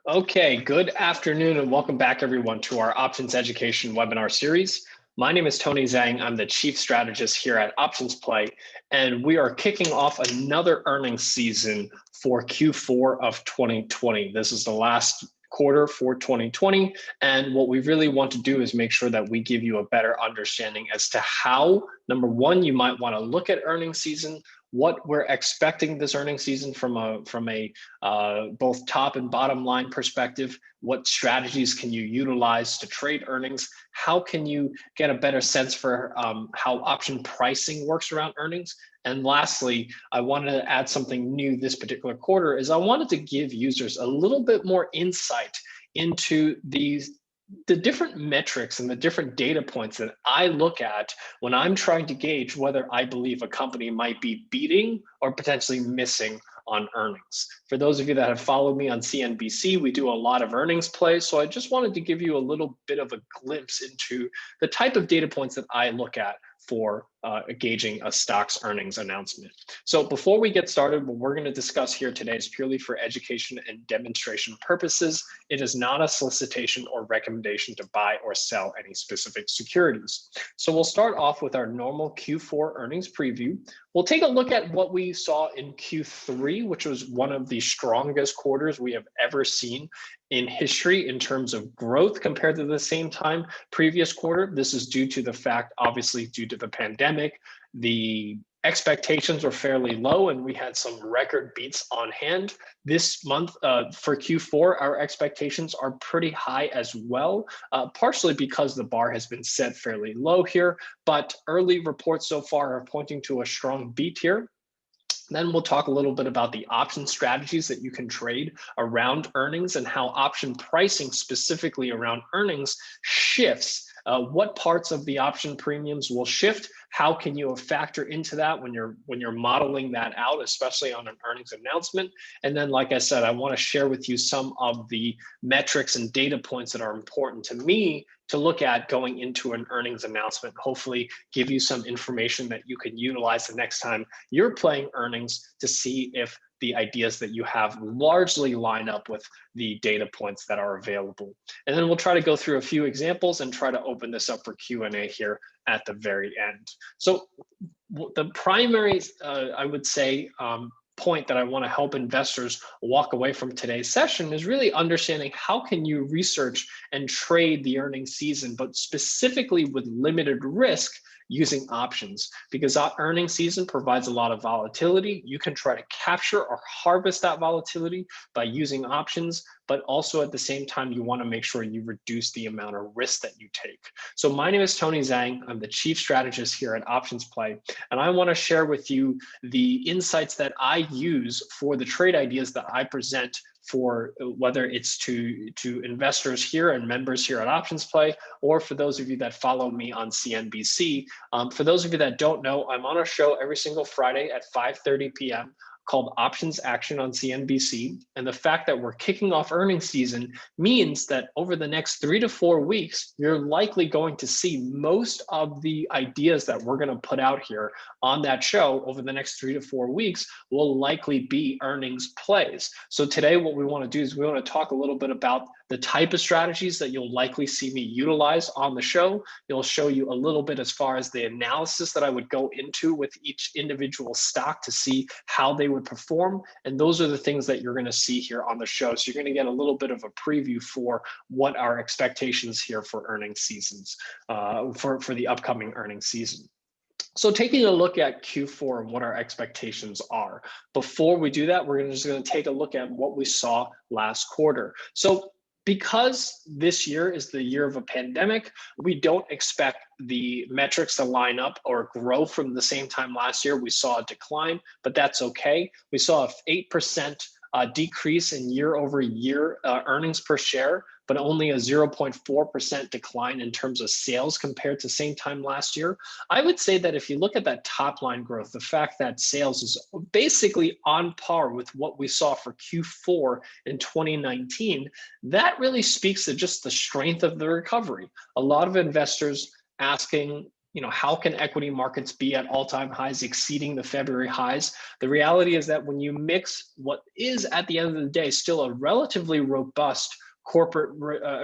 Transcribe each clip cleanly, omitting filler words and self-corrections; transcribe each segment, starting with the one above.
Okay, good afternoon and welcome back everyone to our options education webinar series. My name is Tony Zhang. I'm the chief strategist here at OptionsPlay, and we are kicking off another earnings season for Q4 of 2020. This is the last quarter for 2020, and what we really want to do is make sure that we give you a better understanding as to how, number one, you might want to look at earnings season, what we're expecting this earnings season from a both top and bottom line perspective. What strategies can you utilize to trade earnings? How can you get a better sense for how option pricing works around earnings? And lastly, I wanted to add something new this particular quarter is I wanted to give users a little bit more insight into the different metrics and the different data points that I look at when I'm trying to gauge whether I believe a company might be beating or potentially missing on earnings. For those of you that have followed me on CNBC, we do a lot of earnings plays. So I just wanted to give you a little bit of a glimpse into the type of data points that I look at for gauging a stock's earnings announcement. So before we get started, what we're going to discuss here today is purely for education and demonstration purposes. It is not a solicitation or recommendation to buy or sell any specific securities. So we'll start off with our normal Q4 earnings preview. We'll take a look at what we saw in Q3, which was one of the strongest quarters we have ever seen in history in terms of growth compared to the same time previous quarter. This is due to the fact, obviously, due to the pandemic, the expectations were fairly low and we had some record beats on hand. This month for Q4, our expectations are pretty high as well, partially because the bar has been set fairly low here, but early reports so far are pointing to a strong beat here. Then we'll talk a little bit about the option strategies that you can trade around earnings and how option pricing specifically around earnings shifts. What parts of the option premiums will shift? How can you factor into that when you're modeling that out, especially on an earnings announcement? And then, like I said, I want to share with you some of the metrics and data points that are important to me to look at going into an earnings announcement, hopefully give you some information that you can utilize the next time you're playing earnings to see if the ideas that you have largely line up with the data points that are available. And then we'll try to go through a few examples and try to open this up for Q&A here at the very end. So the primary, I would say, point that I want to help investors walk away from today's session is really understanding how can you research and trade the earnings season, but specifically with limited risk using options, because our earnings season provides a lot of volatility. You can try to capture or harvest that volatility by using options, but also at the same time, you want to make sure you reduce the amount of risk that you take. So my name is Tony Zhang. I'm the chief strategist here at OptionsPlay, and I want to share with you the insights that I use for the trade ideas that I present for whether it's to investors here and members here at OptionsPlay, or for those of you that follow me on CNBC. For those of you that don't know, I'm on a show every single Friday at 5:30 p.m. called Options Action on CNBC. And the fact that we're kicking off earnings season means that over the next 3 to 4 weeks, you're likely going to see most of the ideas that we're going to put out here on that show over the next 3 to 4 weeks will likely be earnings plays. So today, what we want to do is we want to talk a little bit about the type of strategies that you'll likely see me utilize on the show. It'll show you a little bit as far as the analysis that I would go into with each individual stock to see how they would perform. And those are the things that you're going to see here on the show. So you're going to get a little bit of a preview for what our expectations here for earnings seasons, for the upcoming earnings season. So taking a look at Q4 and what our expectations are. Before we do that, we're just going to take a look at what we saw last quarter. So because this year is the year of a pandemic, we don't expect the metrics to line up or grow from the same time last year. We saw a decline, but that's okay. We saw an 8% decrease in year over year earnings per share, but only a 0.4% decline in terms of sales compared to same time last year. I would say that if you look at that top line growth, the fact that sales is basically on par with what we saw for Q4 in 2019, that really speaks to just the strength of the recovery. A lot of investors asking how can equity markets be at all-time highs, exceeding the February highs? The reality is that when you mix what is, at the end of the day, still a relatively robust corporate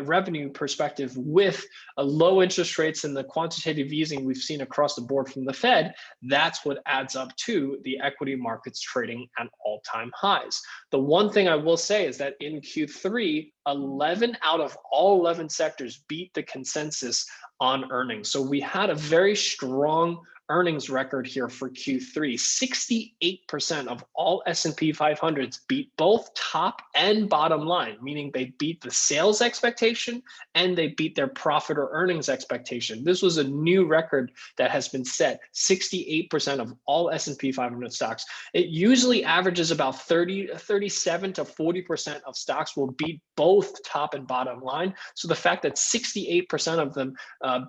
revenue perspective with low interest rates and the quantitative easing we've seen across the board from the Fed, that's what adds up to the equity markets trading at all-time highs. The one thing I will say is that in Q3, 11 out of all 11 sectors beat the consensus on earnings. So we had a very strong earnings record here for Q3. 68% of all S&P 500s beat both top and bottom line, meaning they beat the sales expectation and they beat their profit or earnings expectation. This was a new record that has been set. 68% of all S&P 500 stocks. It usually averages about 37 to 40% of stocks will beat both top and bottom line. So the fact that 68% of them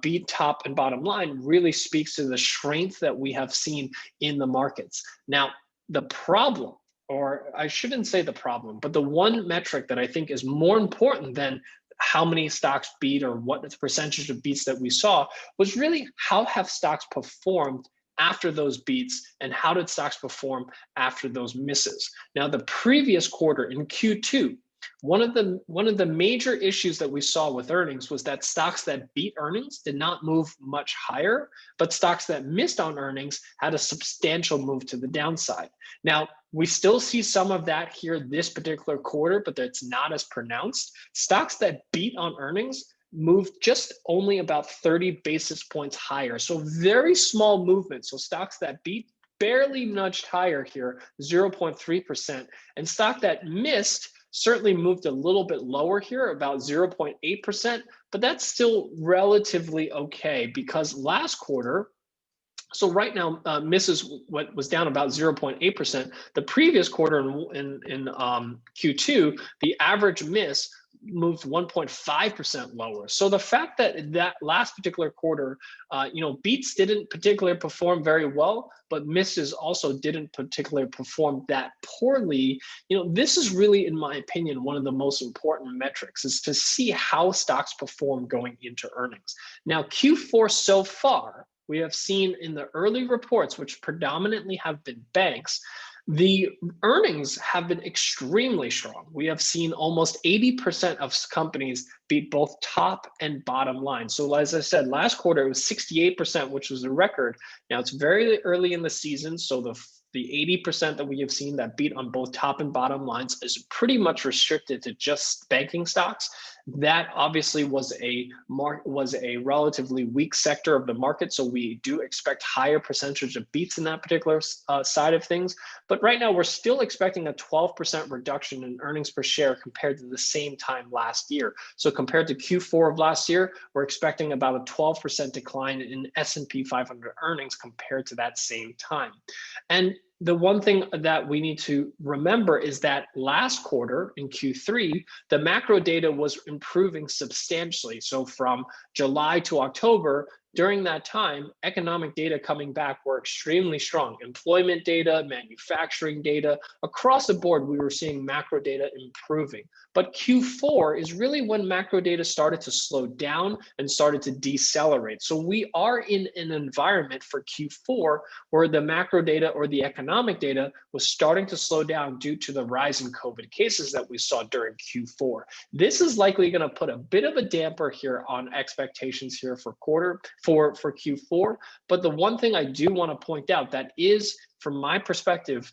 beat top and bottom line really speaks to the strength that we have seen in the markets. Now, the problem, or I shouldn't say the problem, but the one metric that I think is more important than how many stocks beat or what the percentage of beats that we saw was really how have stocks performed after those beats and how did stocks perform after those misses. Now, the previous quarter in Q2, one of the major issues that we saw with earnings was that stocks that beat earnings did not move much higher, but stocks that missed on earnings had a substantial move to the downside. Now, we still see some of that here this particular quarter, but it's not as pronounced. Stocks that beat on earnings moved just only about 30 basis points higher. So very small movement. So stocks that beat barely nudged higher here, 0.3%, and stock that missed certainly moved a little bit lower here, about 0.8%, but that's still relatively okay because last quarter, so right now, misses what was down about 0.8%. The previous quarter in Q2, the average miss moved 1.5% lower. So the fact that that last particular quarter, beats didn't particularly perform very well, but misses also didn't particularly perform that poorly. This is really, in my opinion, one of the most important metrics is to see how stocks perform going into earnings. Now, Q4 so far, we have seen in the early reports, which predominantly have been banks, the earnings have been extremely strong. We have seen almost 80% of companies beat both top and bottom line. So as I said, last quarter it was 68%, which was a record. Now it's very early in the season, so the 80% that we have seen that beat on both top and bottom lines is pretty much restricted to just banking stocks. That obviously was a relatively weak sector of the market, so we do expect higher percentage of beats in that particular side of things. But right now, we're still expecting a 12% reduction in earnings per share compared to the same time last year. So compared to Q4 of last year, we're expecting about a 12% decline in S&P 500 earnings compared to that same time. And the one thing that we need to remember is that last quarter in Q3, the macro data was improving substantially. So from July to October, during that time, economic data coming back were extremely strong. Employment data, manufacturing data, across the board, we were seeing macro data improving. But Q4 is really when macro data started to slow down and started to decelerate. So we are in an environment for Q4 where the macro data or the economic data was starting to slow down due to the rise in COVID cases that we saw during Q4. This is likely going to put a bit of a damper here on expectations here for Q4. But the one thing I do want to point out that is, from my perspective,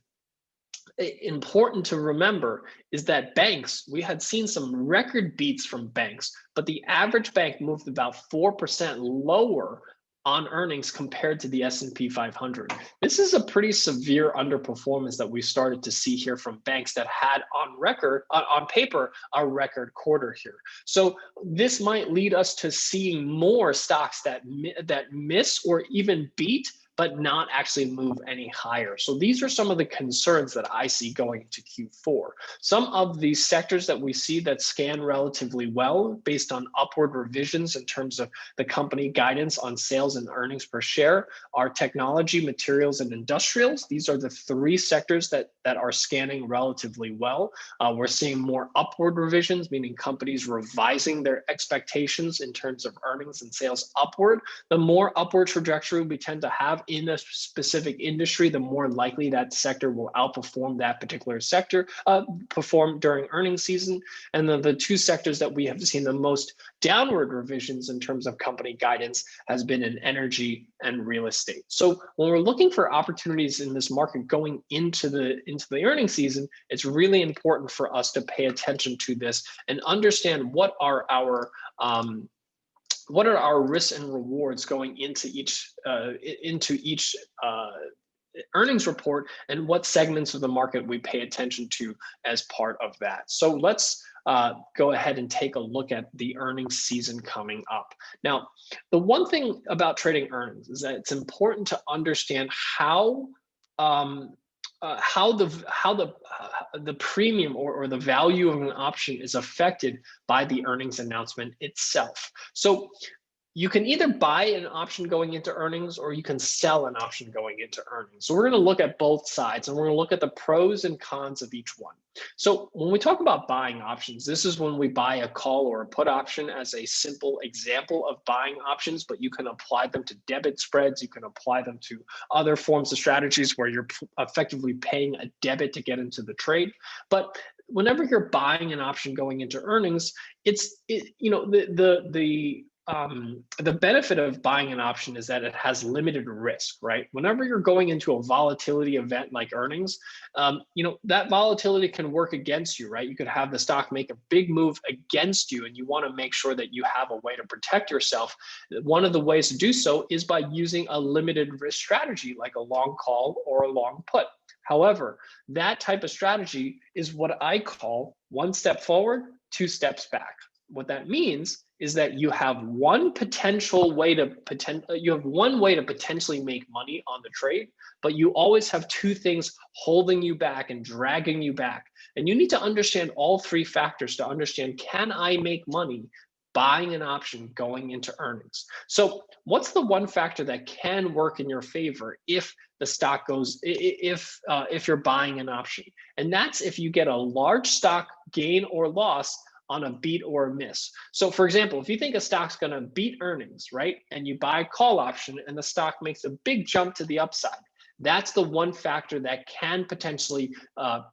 important to remember is that banks, we had seen some record beats from banks, but the average bank moved about 4% lower on earnings compared to the S&P 500. This is a pretty severe underperformance that we started to see here from banks that had on paper, a record quarter here. So this might lead us to seeing more stocks that miss or even beat but not actually move any higher. So these are some of the concerns that I see going into Q4. Some of these sectors that we see that scan relatively well based on upward revisions in terms of the company guidance on sales and earnings per share are technology, materials, and industrials. These are the three sectors that are scanning relatively well. We're seeing more upward revisions, meaning companies revising their expectations in terms of earnings and sales upward. The more upward trajectory we tend to have in a specific industry, the more likely that sector will outperform that particular sector, perform during earnings season. And then the two sectors that we have seen the most downward revisions in terms of company guidance has been in energy and real estate. So when we're looking for opportunities in this market going into the earnings season, it's really important for us to pay attention to this and understand what are our risks and rewards going into each earnings report, and what segments of the market we pay attention to as part of that. So let's go ahead and take a look at the earnings season coming up. Now, the one thing about trading earnings is that it's important to understand how the premium or the value of an option is affected by the earnings announcement itself. So you can either buy an option going into earnings, or you can sell an option going into earnings. So we're going to look at both sides, and we're going to look at the pros and cons of each one. So when we talk about buying options, this is when we buy a call or a put option as a simple example of buying options, but you can apply them to debit spreads. You can apply them to other forms of strategies where you're effectively paying a debit to get into the trade. But whenever you're buying an option going into earnings, the benefit of buying an option is that it has limited risk, right? Whenever you're going into a volatility event like earnings, that volatility can work against you, right? You could have the stock make a big move against you, and you want to make sure that you have a way to protect yourself. One of the ways to do so is by using a limited risk strategy, like a long call or a long put. However, that type of strategy is what I call one step forward, two steps back. What that means is that you have one way to potentially make money on the trade, but you always have two things holding you back and dragging you back. And you need to understand all three factors to understand, can I make money buying an option going into earnings? So what's the one factor that can work in your favor if the stock goes, if you're buying an option? And that's if you get a large stock gain or loss on a beat or a miss. So for example, if you think a stock's going to beat earnings, right, and you buy a call option and the stock makes a big jump to the upside, that's the one factor that can potentially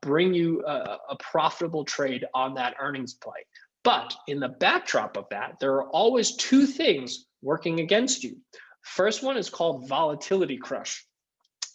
bring you a profitable trade on that earnings play. But in the backdrop of that, there are always two things working against you. First one is called volatility crush.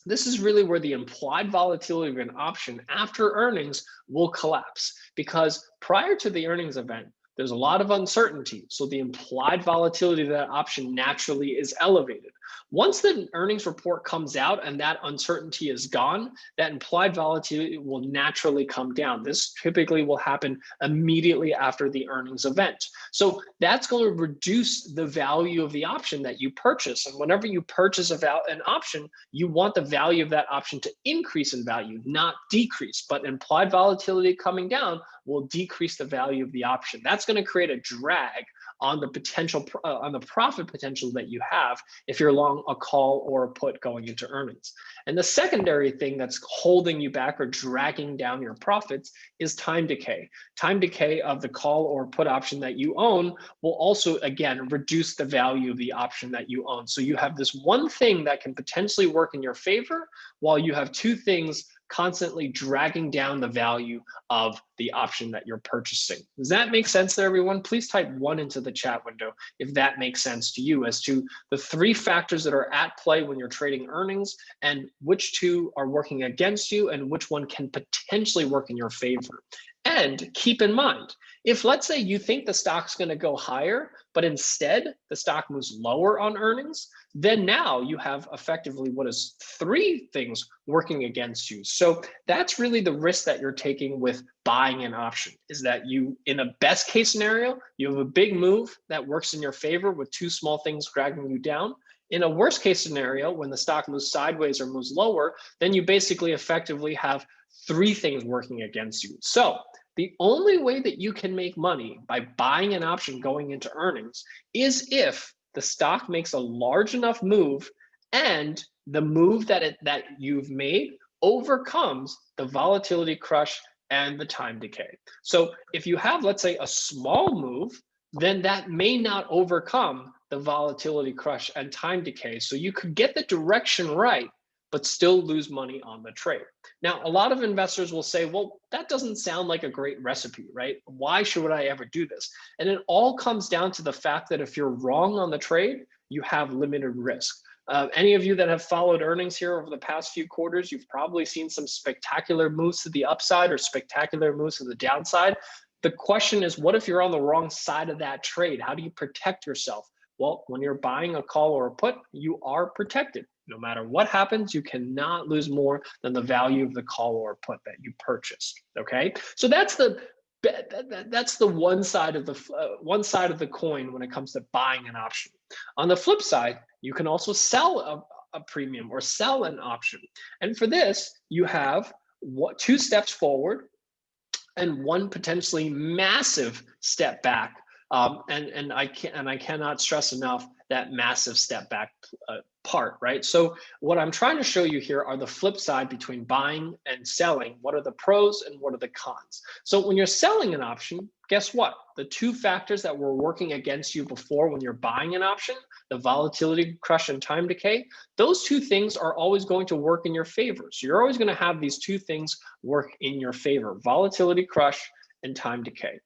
This is really where the implied volatility of an option after earnings will collapse, because prior to the earnings event, there's a lot of uncertainty. So the implied volatility of that option naturally is elevated. Once the earnings report comes out and that uncertainty is gone, that implied volatility will naturally come down. This typically will happen immediately after the earnings event. So that's going to reduce the value of the option that you purchase. And whenever you purchase an option, you want the value of that option to increase in value, not decrease. But implied volatility coming down will decrease the value of the option. That's going to create a drag on the potential, on the profit potential that you have if you're long a call or a put going into earnings. And the secondary thing that's holding you back or dragging down your profits is time decay. Time decay of the call or put option that you own will also, again, reduce the value of the option that you own. So you have this one thing that can potentially work in your favor, while you have two things constantly dragging down the value of the option that you're purchasing. Does that make sense there, everyone? Please type 1 into the chat window if that makes sense to you, as to the three factors that are at play when you're trading earnings, and which two are working against you and which one can potentially work in your favor. And keep in mind, if let's say you think the stock's going to go higher, but instead the stock moves lower on earnings, then now you have effectively what is three things working against you. So that's really the risk that you're taking with buying an option, is that you, in a best case scenario, you have a big move that works in your favor with two small things dragging you down. In a worst case scenario, when the stock moves sideways or moves lower, then you basically effectively have three things working against you. So the only way that you can make money by buying an option going into earnings is if the stock makes a large enough move and the move that you've made overcomes the volatility crush and the time decay. So if you have, let's say, a small move, then that may not overcome the volatility crush and time decay. So you could get the direction right, but still lose money on the trade. Now, a lot of investors will say, well, that doesn't sound like a great recipe, right? Why should I ever do this? And it all comes down to the fact that if you're wrong on the trade, you have limited risk. Any of you that have followed earnings here over the past few quarters, you've probably seen some spectacular moves to the upside or spectacular moves to the downside. The question is, what if you're on the wrong side of that trade? How do you protect yourself? Well, when you're buying a call or a put, you are protected. No matter what happens, you cannot lose more than the value of the call or put that you purchased. Okay, so that's the one side of the coin when it comes to buying an option. On the flip side, you can also sell a premium or sell an option, and for this, you have two steps forward and one potentially massive step back. And I cannot stress enough that massive step back part, right? So what I'm trying to show you here are the flip side between buying and selling. What are the pros and what are the cons? So when you're selling an option, guess what? The two factors that were working against you before when you're buying an option, the volatility crush and time decay, those two things are always going to work in your favor. So you're always going to have these two things work in your favor: volatility crush and time decay.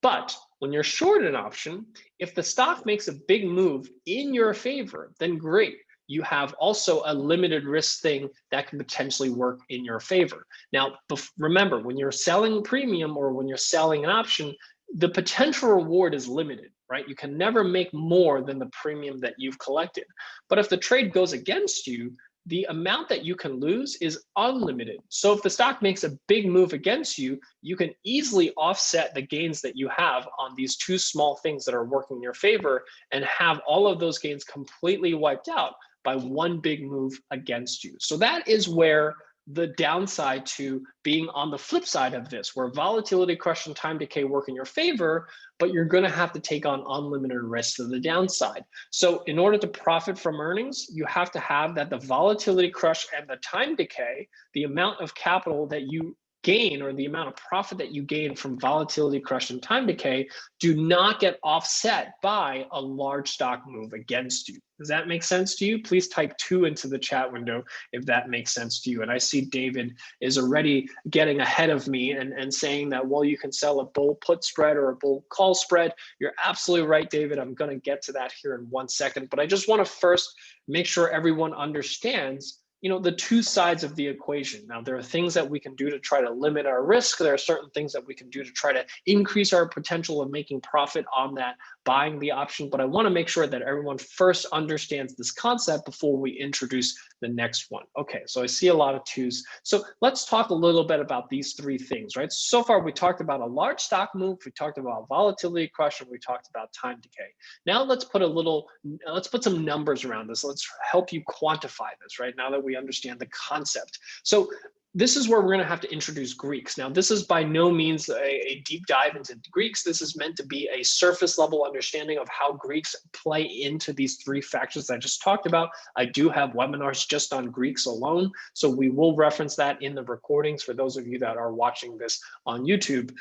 But when you're short an option, if the stock makes a big move in your favor, then great. You have also a limited risk thing that can potentially work in your favor. Now, remember, when you're selling premium or when you're selling an option, the potential reward is limited, right? You can never make more than the premium that you've collected. But if the trade goes against you, the amount that you can lose is unlimited. So if the stock makes a big move against you, you can easily offset the gains that you have on these two small things that are working in your favor and have all of those gains completely wiped out by one big move against you. So that is where the downside to being on the flip side of this, where volatility crush and time decay work in your favor, but you're going to have to take on unlimited risk to the downside. So in order to profit from earnings, you have to have that the volatility crush and the time decay, the amount of capital that you gain or the amount of profit that you gain from volatility crush and time decay do not get offset by a large stock move against you. Does that make sense to you? Please type 2 into the chat window if that makes sense to you. And I see David is already getting ahead of me and saying that, well, you can sell a bull put spread or a bull call spread. You're absolutely right, David. I'm going to get to that here in 1 second, but I just want to first make sure everyone understands the two sides of the equation. Now, there are things that we can do to try to limit our risk. There are certain things that we can do to try to increase our potential of making profit on that buying the option. But I want to make sure that everyone first understands this concept before we introduce the next one. Okay, so I see a lot of 2s. So let's talk a little bit about these 3 things, right? So far, we talked about a large stock move, we talked about volatility crush, and we talked about time decay. Now let's put some numbers around this. Let's help you quantify this, right? Now that we understand the concept. So this is where we're going to have to introduce Greeks. Now, this is by no means a deep dive into Greeks. This is meant to be a surface level understanding of how Greeks play into these 3 factors I just talked about. I do have webinars just on Greeks alone, so we will reference that in the recordings for those of you that are watching this on YouTube.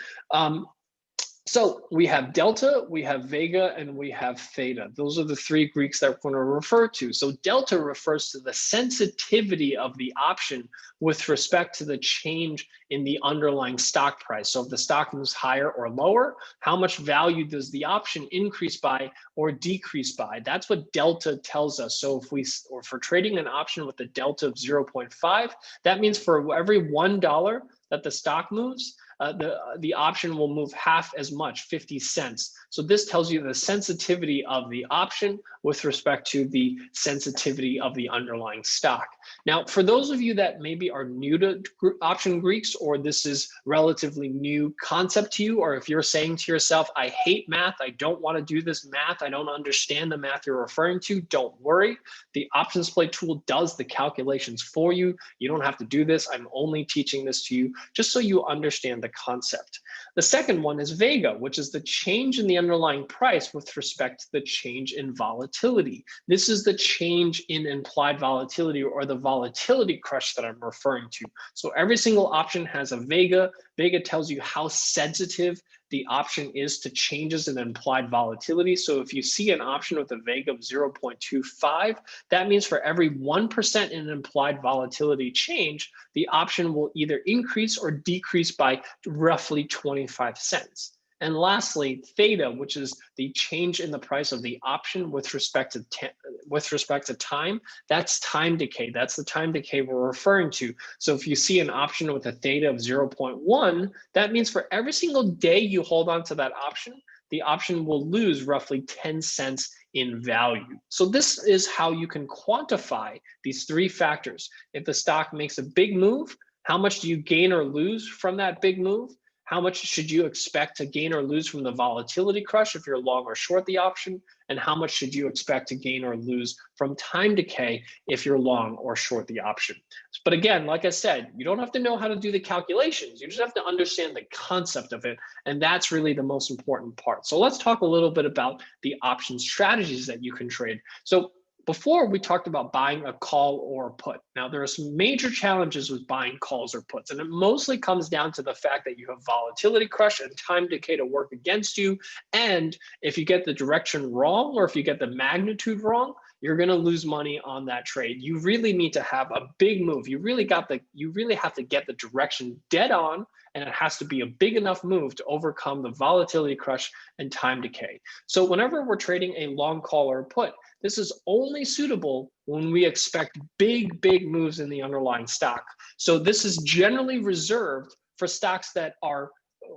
So we have delta, we have vega, and we have theta. Those are the 3 Greeks that we're going to refer to. So delta refers to the sensitivity of the option with respect to the change in the underlying stock price. So if the stock moves higher or lower, how much value does the option increase by or decrease by? That's what delta tells us. So if for trading an option with a delta of 0.5, that means for every $1 that the stock moves, the option will move half as much, 50 cents. So this tells you the sensitivity of the option with respect to the sensitivity of the underlying stock. Now, for those of you that maybe are new to option Greeks, or this is relatively new concept to you, or if you're saying to yourself, I hate math, I don't want to do this math, I don't understand the math you're referring to, don't worry. The OptionsPlay tool does the calculations for you. You don't have to do this. I'm only teaching this to you just so you understand the concept. The second one is Vega, which is the change in the underlying price with respect to the change in volatility. This is the change in implied volatility, or the volatility crush that I'm referring to. So every single option has a Vega. Vega tells you how sensitive the option is to changes in implied volatility. So if you see an option with a Vega of 0.25, that means for every 1% in implied volatility change, the option will either increase or decrease by roughly 25 cents. And lastly, theta, which is the change in the price of the option with respect to time. That's time decay. That's the time decay we're referring to. So if you see an option with a theta of 0.1, that means for every single day you hold on to that option, the option will lose roughly 10 cents in value. So this is how you can quantify these three factors. If the stock makes a big move, how much do you gain or lose from that big move? How much should you expect to gain or lose from the volatility crush if you're long or short the option? And how much should you expect to gain or lose from time decay if you're long or short the option? But again, like I said, you don't have to know how to do the calculations. You just have to understand the concept of it. And that's really the most important part. So let's talk a little bit about the option strategies that you can trade. So before, we talked about buying a call or a put. Now, there are some major challenges with buying calls or puts, and it mostly comes down to the fact that you have volatility crush and time decay to work against you. And if you get the direction wrong, or if you get the magnitude wrong, you're going to lose money on that trade. You really need to have a big move. You really have to get the direction dead on, and it has to be a big enough move to overcome the volatility crush and time decay. So whenever we're trading a long call or a put, this is only suitable when we expect big moves in the underlying stock. So this is generally reserved for stocks that are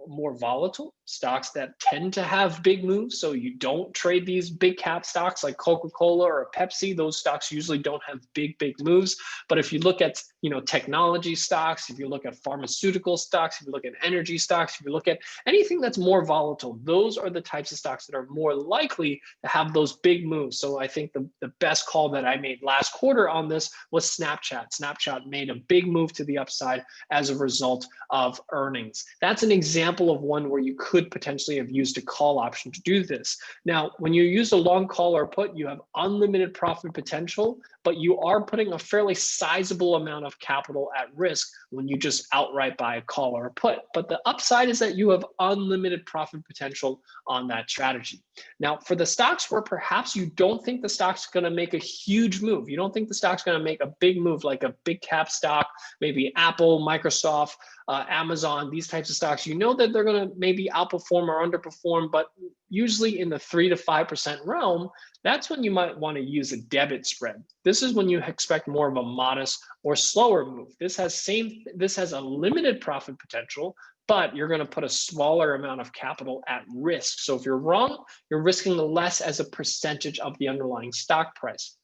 more volatile, stocks that tend to have big moves. So you don't trade these big cap stocks like Coca-Cola or Pepsi. Those stocks usually don't have big moves. But if you look at, technology stocks, if you look at pharmaceutical stocks, if you look at energy stocks, if you look at anything that's more volatile, those are the types of stocks that are more likely to have those big moves. So I think the best call that I made last quarter on this was Snapchat. Snapchat made a big move to the upside as a result of earnings. That's an example of one where you could potentially have used a call option to do this. Now, when you use a long call or put, you have unlimited profit potential, but you are putting a fairly sizable amount of capital at risk when you just outright buy a call or a put. But the upside is that you have unlimited profit potential on that strategy. Now, for the stocks where perhaps you don't think the stock's going to make a huge move, you don't think the stock's going to make a big move like a big cap stock, maybe Apple, Microsoft, Amazon, these types of stocks, you know that they're going to maybe outperform or underperform, but usually in the 3 to 5% realm, that's when you might want to use a debit spread. This is when you expect more of a modest or slower move. This has a limited profit potential, but you're going to put a smaller amount of capital at risk. So if you're wrong, you're risking less as a percentage of the underlying stock price.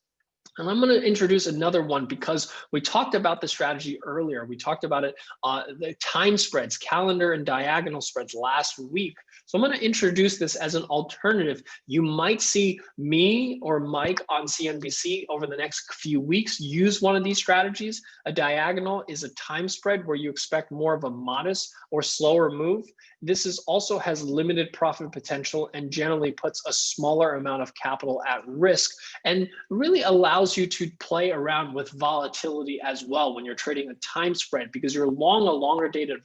And I'm going to introduce another one because we talked about the strategy earlier. We talked about it, the time spreads, calendar and diagonal spreads last week. So I'm going to introduce this as an alternative. You might see me or Mike on CNBC over the next few weeks use one of these strategies. A diagonal is a time spread where you expect more of a modest or slower move. This also has limited profit potential and generally puts a smaller amount of capital at risk and really allows you to play around with volatility as well when you're trading a time spread, because you're long a longer dated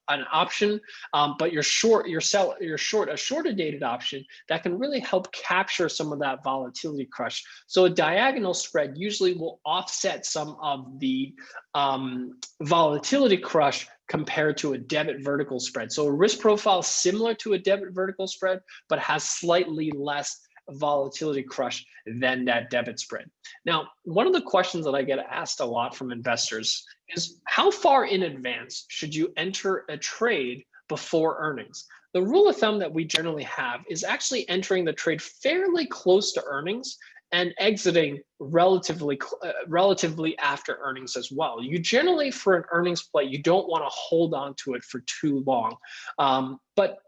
an option, but you're short a shorter dated option that can really help capture some of that volatility crush. So a diagonal spread usually will offset some of the volatility crush compared to a debit vertical spread. So a risk profile similar to a debit vertical spread, but has slightly less volatility crush than that debit spread. Now, one of the questions that I get asked a lot from investors is how far in advance should you enter a trade before earnings. The rule of thumb that we generally have is actually entering the trade fairly close to earnings and exiting relatively after earnings as well. You generally, for an earnings play, you don't want to hold on to it for too long. But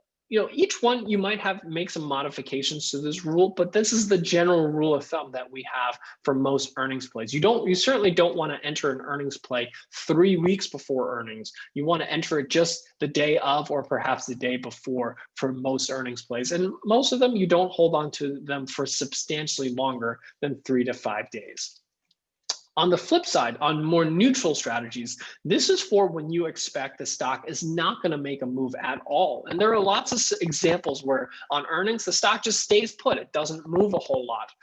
each one you might make some modifications to this rule, but this is the general rule of thumb that we have for most earnings plays. You certainly don't want to enter an earnings play 3 weeks before earnings. You want to enter it just the day of or perhaps the day before for most earnings plays. And most of them, you don't hold on to them for substantially longer than 3 to 5 days. On the flip side, on more neutral strategies, this is for when you expect the stock is not going to make a move at all. And there are lots of examples where on earnings, the stock just stays put. It doesn't move a whole lot.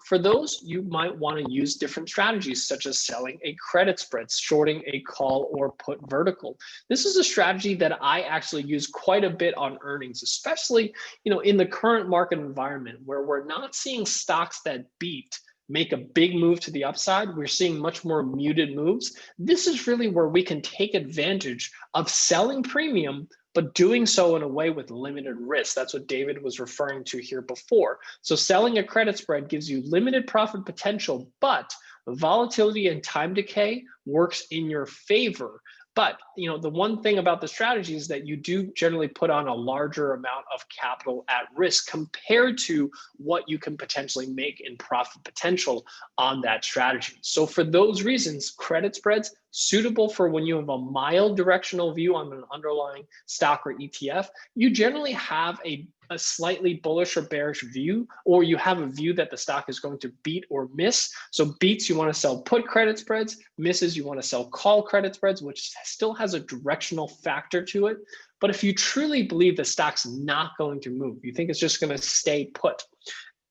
For those, you might want to use different strategies, such as selling a credit spread, shorting a call or put vertical. This is a strategy that I actually use quite a bit on earnings, especially in the current market environment where we're not seeing stocks that beat make a big move to the upside. We're seeing much more muted moves. This is really where we can take advantage of selling premium, but doing so in a way with limited risk. That's what David was referring to here before. So selling a credit spread gives you limited profit potential, but volatility and time decay works in your favor. But the one thing about the strategy is that you do generally put on a larger amount of capital at risk compared to what you can potentially make in profit potential on that strategy. So for those reasons, credit spreads suitable for when you have a mild directional view on an underlying stock or ETF. You generally have a slightly bullish or bearish view, or you have a view that the stock is going to beat or miss. So beats, you want to sell put credit spreads. Misses, you want to sell call credit spreads, which still has a directional factor to it. But if you truly believe the stock's not going to move, you think it's just going to stay put,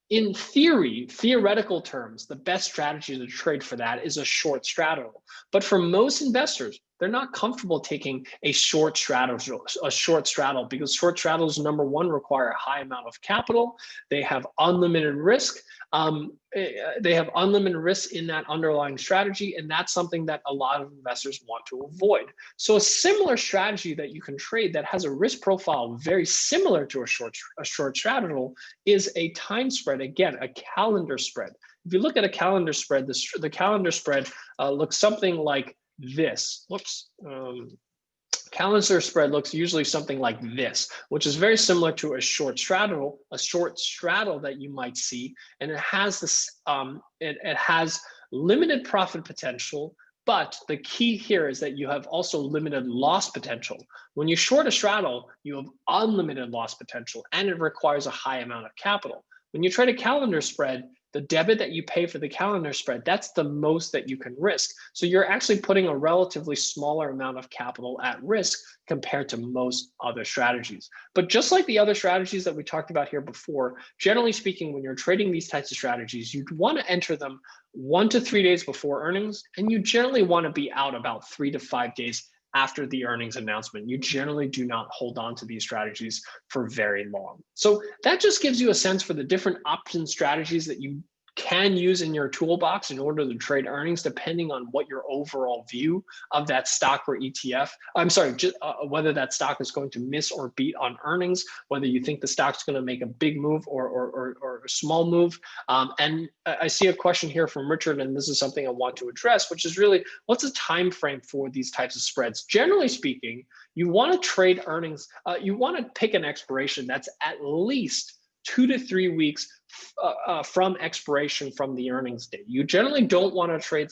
in theoretical terms, the best strategy to trade for that is a short straddle. But for most investors, they're not comfortable taking a short straddle because short straddles, number one, require a high amount of capital. They have unlimited risk. They have unlimited risk in that underlying strategy, and that's something that a lot of investors want to avoid. So a similar strategy that you can trade that has a risk profile very similar to a short straddle is a time spread. Again, a calendar spread. If you look at a calendar spread, the calendar spread looks something like this. Whoops. Calendar spread looks usually something like this, which is very similar to a short straddle that you might see, and it has this. It has limited profit potential, but the key here is that you have also limited loss potential. When you short a straddle, you have unlimited loss potential, and it requires a high amount of capital. When you trade a calendar spread, the debit that you pay for the calendar spread, that's the most that you can risk. So you're actually putting a relatively smaller amount of capital at risk compared to most other strategies. But just like the other strategies that we talked about here before, generally speaking, when you're trading these types of strategies, you'd want to enter them 1 to 3 days before earnings, and you generally want to be out about 3 to 5 days after the earnings announcement. You generally do not hold on to these strategies for very long. So that just gives you a sense for the different option strategies that you can use in your toolbox in order to trade earnings, depending on what your overall view of that stock or ETF. I'm sorry, whether that stock is going to miss or beat on earnings, whether you think the stock's going to make a big move or a small move. And I see a question here from Richard, and this is something I want to address, which is really, what's the time frame for these types of spreads? Generally speaking, you want to trade earnings. You want to pick an expiration that's at least 2 to 3 weeks from expiration from the earnings date. You generally don't want to trade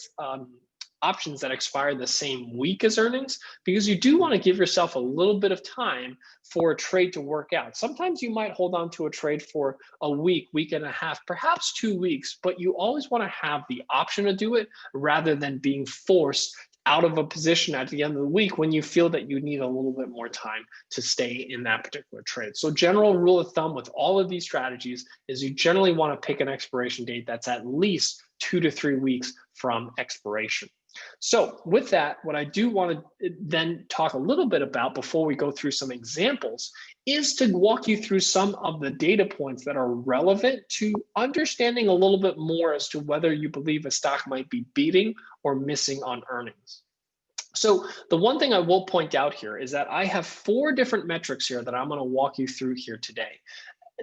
options that expire the same week as earnings, because you do want to give yourself a little bit of time for a trade to work out. Sometimes you might hold on to a trade for a week, week and a half, perhaps 2 weeks, but you always want to have the option to do it rather than being forced out of a position at the end of the week when you feel that you need a little bit more time to stay in that particular trade. So general rule of thumb with all of these strategies is you generally want to pick an expiration date that's at least 2 to 3 weeks from expiration. So with that, what I do want to then talk a little bit about before we go through some examples is to walk you through some of the data points that are relevant to understanding a little bit more as to whether you believe a stock might be beating or missing on earnings. So the one thing I will point out here is that I have 4 different metrics here that I'm going to walk you through here today.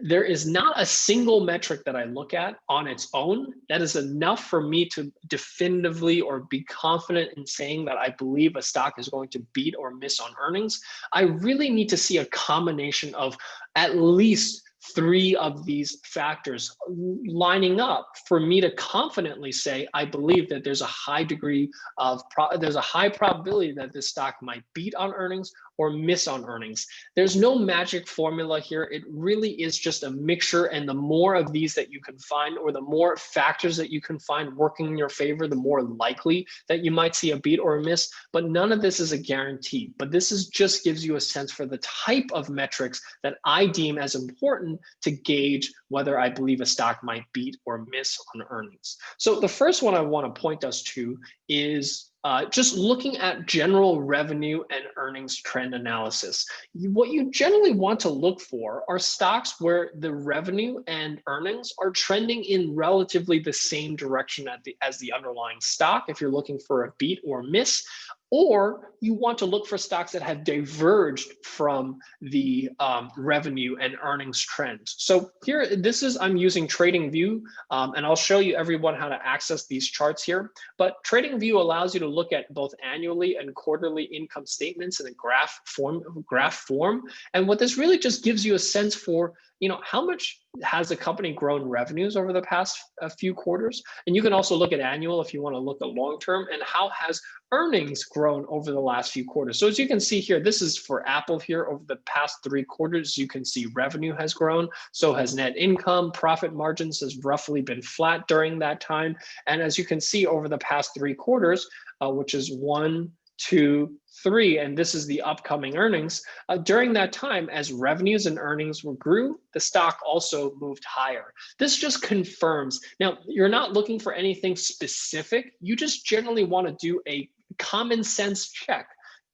There is not a single metric that I look at on its own that is enough for me to definitively or be confident in saying that I believe a stock is going to beat or miss on earnings. I really need to see a combination of at least 3 of these factors lining up for me to confidently say I believe that there's a high degree of there's a high probability that this stock might beat on earnings or miss on earnings. There's no magic formula here. It really is just a mixture, and the more of these that you can find, or the more factors that you can find working in your favor, the more likely that you might see a beat or a miss. But none of this is a guarantee. But this is just gives you a sense for the type of metrics that I deem as important to gauge whether I believe a stock might beat or miss on earnings. So the first one I want to point us to is just looking at general revenue and earnings trend analysis. What you generally want to look for are stocks where the revenue and earnings are trending in relatively the same direction as the underlying stock, if you're looking for a beat or miss. Or you want to look for stocks that have diverged from the revenue and earnings trends. So here, I'm using TradingView, and I'll show you everyone how to access these charts here. But TradingView allows you to look at both annually and quarterly income statements in a graph form. And what this really just gives you a sense for, how much has the company grown revenues over the past few quarters? And you can also look at annual if you want to look at long term, and how has earnings grown over the last few quarters. So as you can see here, this is for Apple here over the past 3 quarters. You can see revenue has grown, so has net income. Profit margins has roughly been flat during that time. And as you can see over the past 3 quarters, which is 1, 2, 3, and this is the upcoming earnings. During that time, as revenues and earnings grew, the stock also moved higher. This just confirms. Now, you're not looking for anything specific. You just generally want to do a common sense check.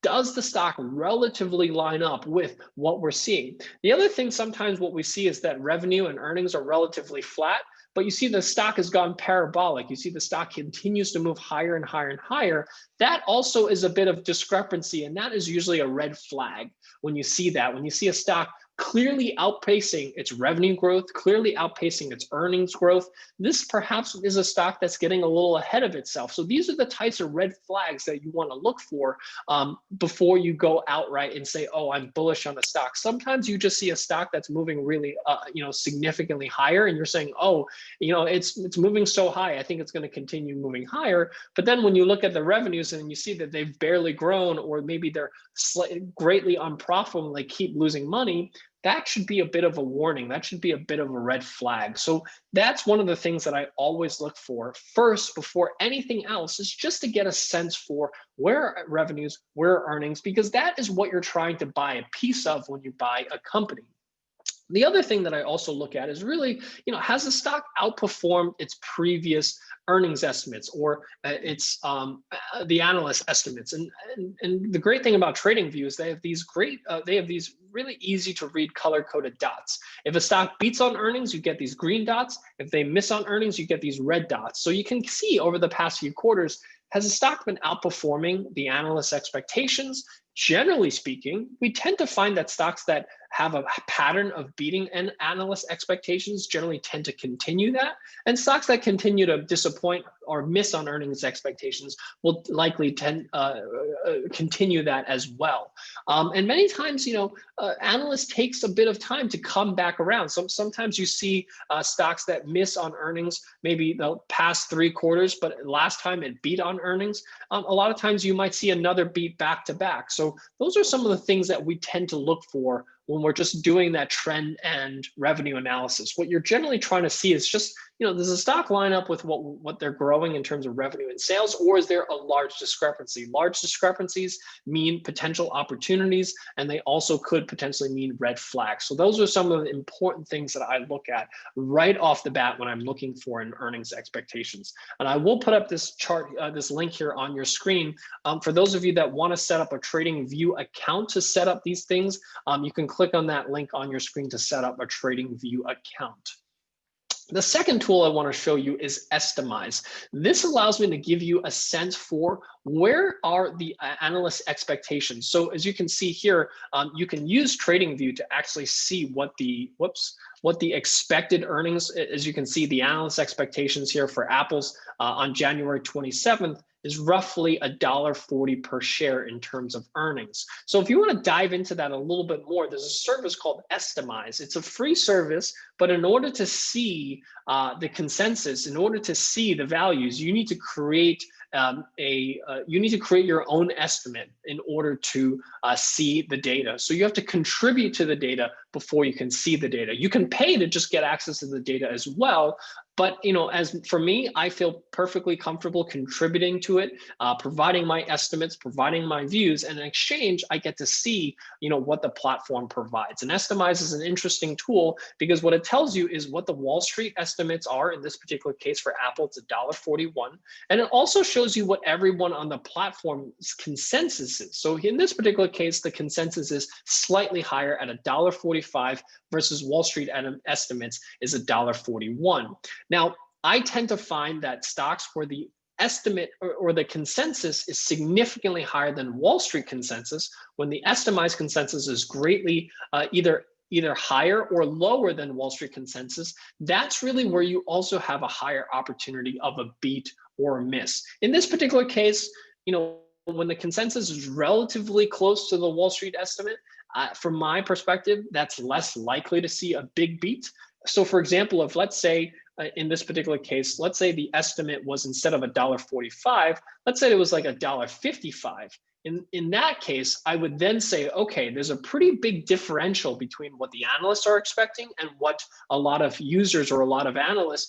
Does the stock relatively line up with what we're seeing? The other thing sometimes what we see is that revenue and earnings are relatively flat, but you see the stock has gone parabolic. You see the stock continues to move higher and higher and higher. That also is a bit of discrepancy, and that is usually a red flag when you see that. When you see a stock clearly outpacing its revenue growth, clearly outpacing its earnings growth, this perhaps is a stock that's getting a little ahead of itself. So these are the types of red flags that you want to look for before you go outright and say, oh, I'm bullish on a stock. Sometimes you just see a stock that's moving really, significantly higher, and you're saying, oh, it's moving so high, I think it's going to continue moving higher. But then when you look at the revenues and you see that they've barely grown, or maybe they're greatly unprofitable and they keep losing money, that should be a bit of a warning. That should be a bit of a red flag. So that's one of the things that I always look for first before anything else, is just to get a sense for where are revenues, where are earnings, because that is what you're trying to buy a piece of when you buy a company. The other thing that I also look at is really, has the stock outperformed its previous earnings estimates, or its the analyst estimates? And the great thing about TradingView is they have these really easy to read color-coded dots. If a stock beats on earnings, you get these green dots. If they miss on earnings, you get these red dots. So you can see over the past few quarters, has the stock been outperforming the analyst expectations? Generally speaking, we tend to find that stocks that have a pattern of beating analyst expectations generally tend to continue that. And stocks that continue to disappoint or miss on earnings expectations will likely continue that as well. And many times, analysts takes a bit of time to come back around. Sometimes you see stocks that miss on earnings, maybe the past 3 quarters, but last time it beat on earnings. A lot of times you might see another beat back to back. So those are some of the things that we tend to look for when we're just doing that trend and revenue analysis. What you're generally trying to see is just, does the stock line up with what they're growing in terms of revenue and sales, or is there a large discrepancy? Large discrepancies mean potential opportunities, and they also could potentially mean red flags. So those are some of the important things that I look at right off the bat when I'm looking for an earnings expectations. And I will put up this chart, this link here on your screen. For those of you that want to set up a TradingView account to set up these things, you can click on that link on your screen to set up a TradingView account. The second tool I want to show you is Estimize. This allows me to give you a sense for where are the analyst expectations? So as you can see here, you can use TradingView to actually see what the expected earnings, as you can see, the analyst expectations here for Apple's on January 27th is roughly $1.40 per share in terms of earnings. So if you want to dive into that a little bit more, there's a service called Estimize. It's a free service, but in order to see the consensus, in order to see the values, you need to create your own estimate in order to see the data. So you have to contribute to the data before you can see the data. You can pay to just get access to the data as well. But as for me, I feel perfectly comfortable contributing to it, providing my estimates, providing my views, and in exchange, I get to see what the platform provides. And Estimize is an interesting tool because what it tells you is what the Wall Street estimates are. In this particular case for Apple, it's $1.41, and it also shows you what everyone on the platform's consensus is. So in this particular case, the consensus is slightly higher at $1.45 versus Wall Street estimates is $1.41. Now, I tend to find that stocks where the estimate or the consensus is significantly higher than Wall Street consensus, when the Estimize consensus is greatly either higher or lower than Wall Street consensus, that's really where you also have a higher opportunity of a beat or a miss. In this particular case, when the consensus is relatively close to the Wall Street estimate, from my perspective, that's less likely to see a big beat. So for example, if let's say in this particular case, let's say the estimate was instead of $1.45, let's say it was like $1.55. In that case, I would then say, okay, there's a pretty big differential between what the analysts are expecting and what a lot of users or a lot of analysts,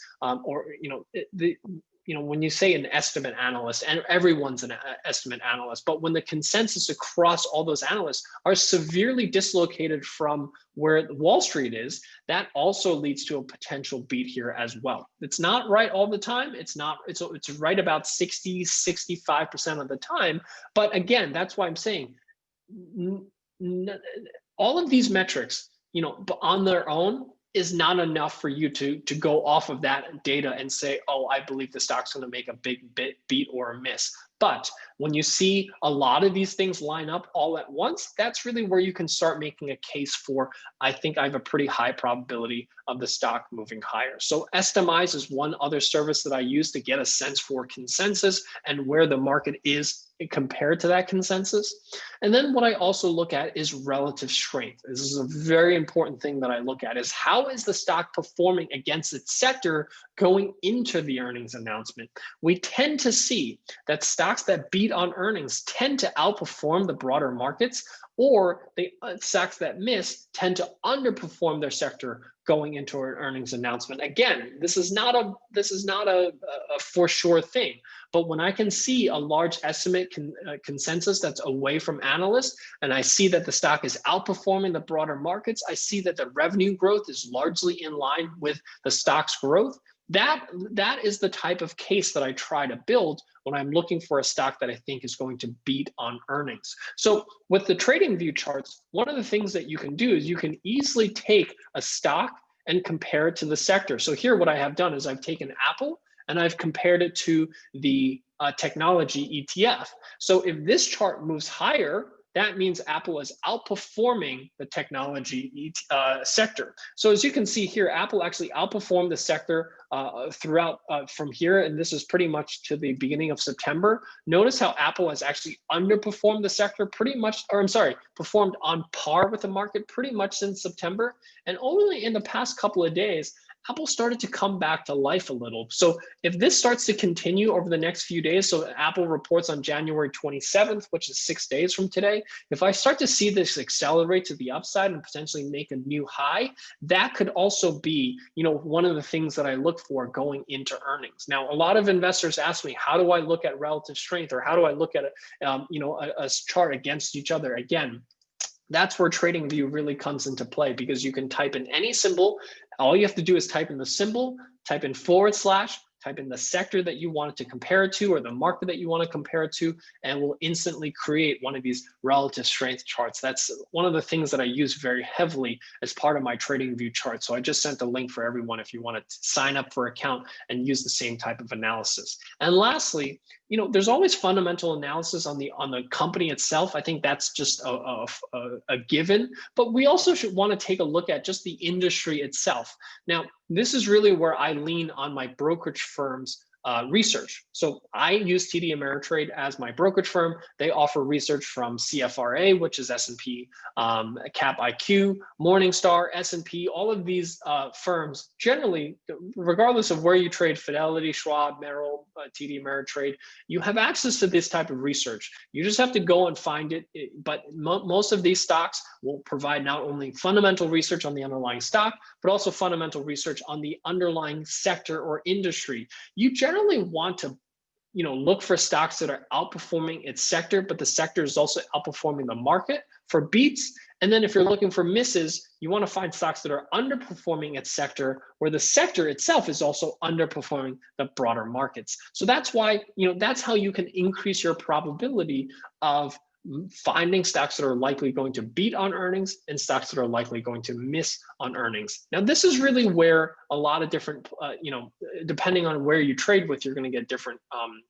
when you say an estimate analyst, and everyone's an estimate analyst, but when the consensus across all those analysts are severely dislocated from where Wall Street is, that also leads to a potential beat here as well. It's not right all the time. It's right about 65% of the time. But again, that's why I'm saying all of these metrics, on their own, is not enough for you to go off of that data and say, oh, I believe the stock's going to make a big beat or a miss. But when you see a lot of these things line up all at once, that's really where you can start making a case for, I think I have a pretty high probability of the stock moving higher. So Estimize is one other service that I use to get a sense for consensus and where the market is compared to that consensus. And then what I also look at is relative strength. This is a very important thing that I look at, is how is the stock performing against its sector going into the earnings announcement? We tend to see that stocks that beat on earnings tend to outperform the broader markets, or the stocks that miss tend to underperform their sector going into an earnings announcement. Again, this is not a for sure thing, but when I can see a large estimate consensus that's away from analysts, and I see that the stock is outperforming the broader markets, I see that the revenue growth is largely in line with the stock's growth. That is the type of case that I try to build when I'm looking for a stock that I think is going to beat on earnings. So with the TradingView charts, one of the things that you can do is you can easily take a stock and compare it to the sector. So here what I have done is I've taken Apple and I've compared it to the technology ETF. So if this chart moves higher, that means Apple is outperforming the technology sector. So as you can see here, Apple actually outperformed the sector throughout from here, and this is pretty much to the beginning of September. Notice how Apple has actually underperformed the sector performed on par with the market pretty much since September. And only in the past couple of days, Apple started to come back to life a little. So if this starts to continue over the next few days, so Apple reports on January 27th, which is 6 days from today, if I start to see this accelerate to the upside and potentially make a new high, that could also be, one of the things that I look for going into earnings. Now, a lot of investors ask me, how do I look at relative strength, or how do I look at a chart against each other? Again, that's where TradingView really comes into play, because you can type in any symbol. All you have to do is type in the symbol, type in /, type type in the sector that you want it to compare it to or the market that you want to compare it to, and will instantly create one of these relative strength charts. That's one of the things that I use very heavily as part of my TradingView chart. So I just sent a link for everyone if you want to sign up for an account and use the same type of analysis. And lastly, there's always fundamental analysis on the company itself. I think that's just a given, but we also should want to take a look at just the industry itself. Now, this is really where I lean on my brokerage firm's research. So I use TD Ameritrade as my brokerage firm. They offer research from CFRA, which is S&P, Cap IQ, Morningstar, S&P, all of these firms, generally, regardless of where you trade, Fidelity, Schwab, Merrill, TD Ameritrade, you have access to this type of research. You just have to go and find it. But most of these stocks will provide not only fundamental research on the underlying stock, but also fundamental research on the underlying sector or industry. You generally want to look for stocks that are outperforming its sector, but the sector is also outperforming the market for beats. And then if you're looking for misses, you want to find stocks that are underperforming its sector, where the sector itself is also underperforming the broader markets. So that's why, that's how you can increase your probability of finding stocks that are likely going to beat on earnings and stocks that are likely going to miss on earnings. Now, this is really where a lot of different, depending on where you trade with, you're going to get different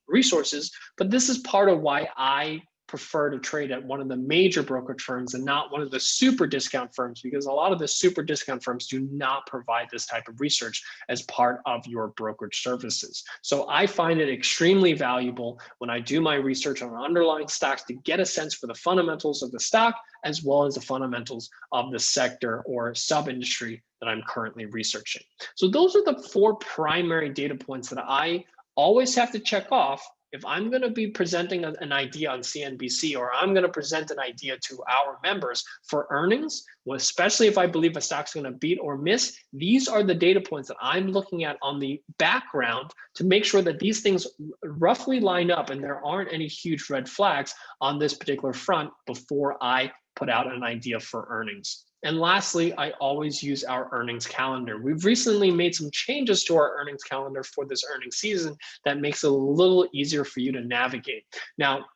resources. But this is part of why I prefer to trade at one of the major brokerage firms and not one of the super discount firms, because a lot of the super discount firms do not provide this type of research as part of your brokerage services. So I find it extremely valuable when I do my research on underlying stocks to get a sense for the fundamentals of the stock, as well as the fundamentals of the sector or sub-industry that I'm currently researching. So those are the 4 primary data points that I always have to check off if I'm going to be presenting an idea on CNBC, or I'm going to present an idea to our members for earnings, especially if I believe a stock's going to beat or miss. These are the data points that I'm looking at on the background to make sure that these things roughly line up and there aren't any huge red flags on this particular front before I put out an idea for earnings. And lastly, I always use our earnings calendar. We've recently made some changes to our earnings calendar for this earnings season that makes it a little easier for you to navigate. Now,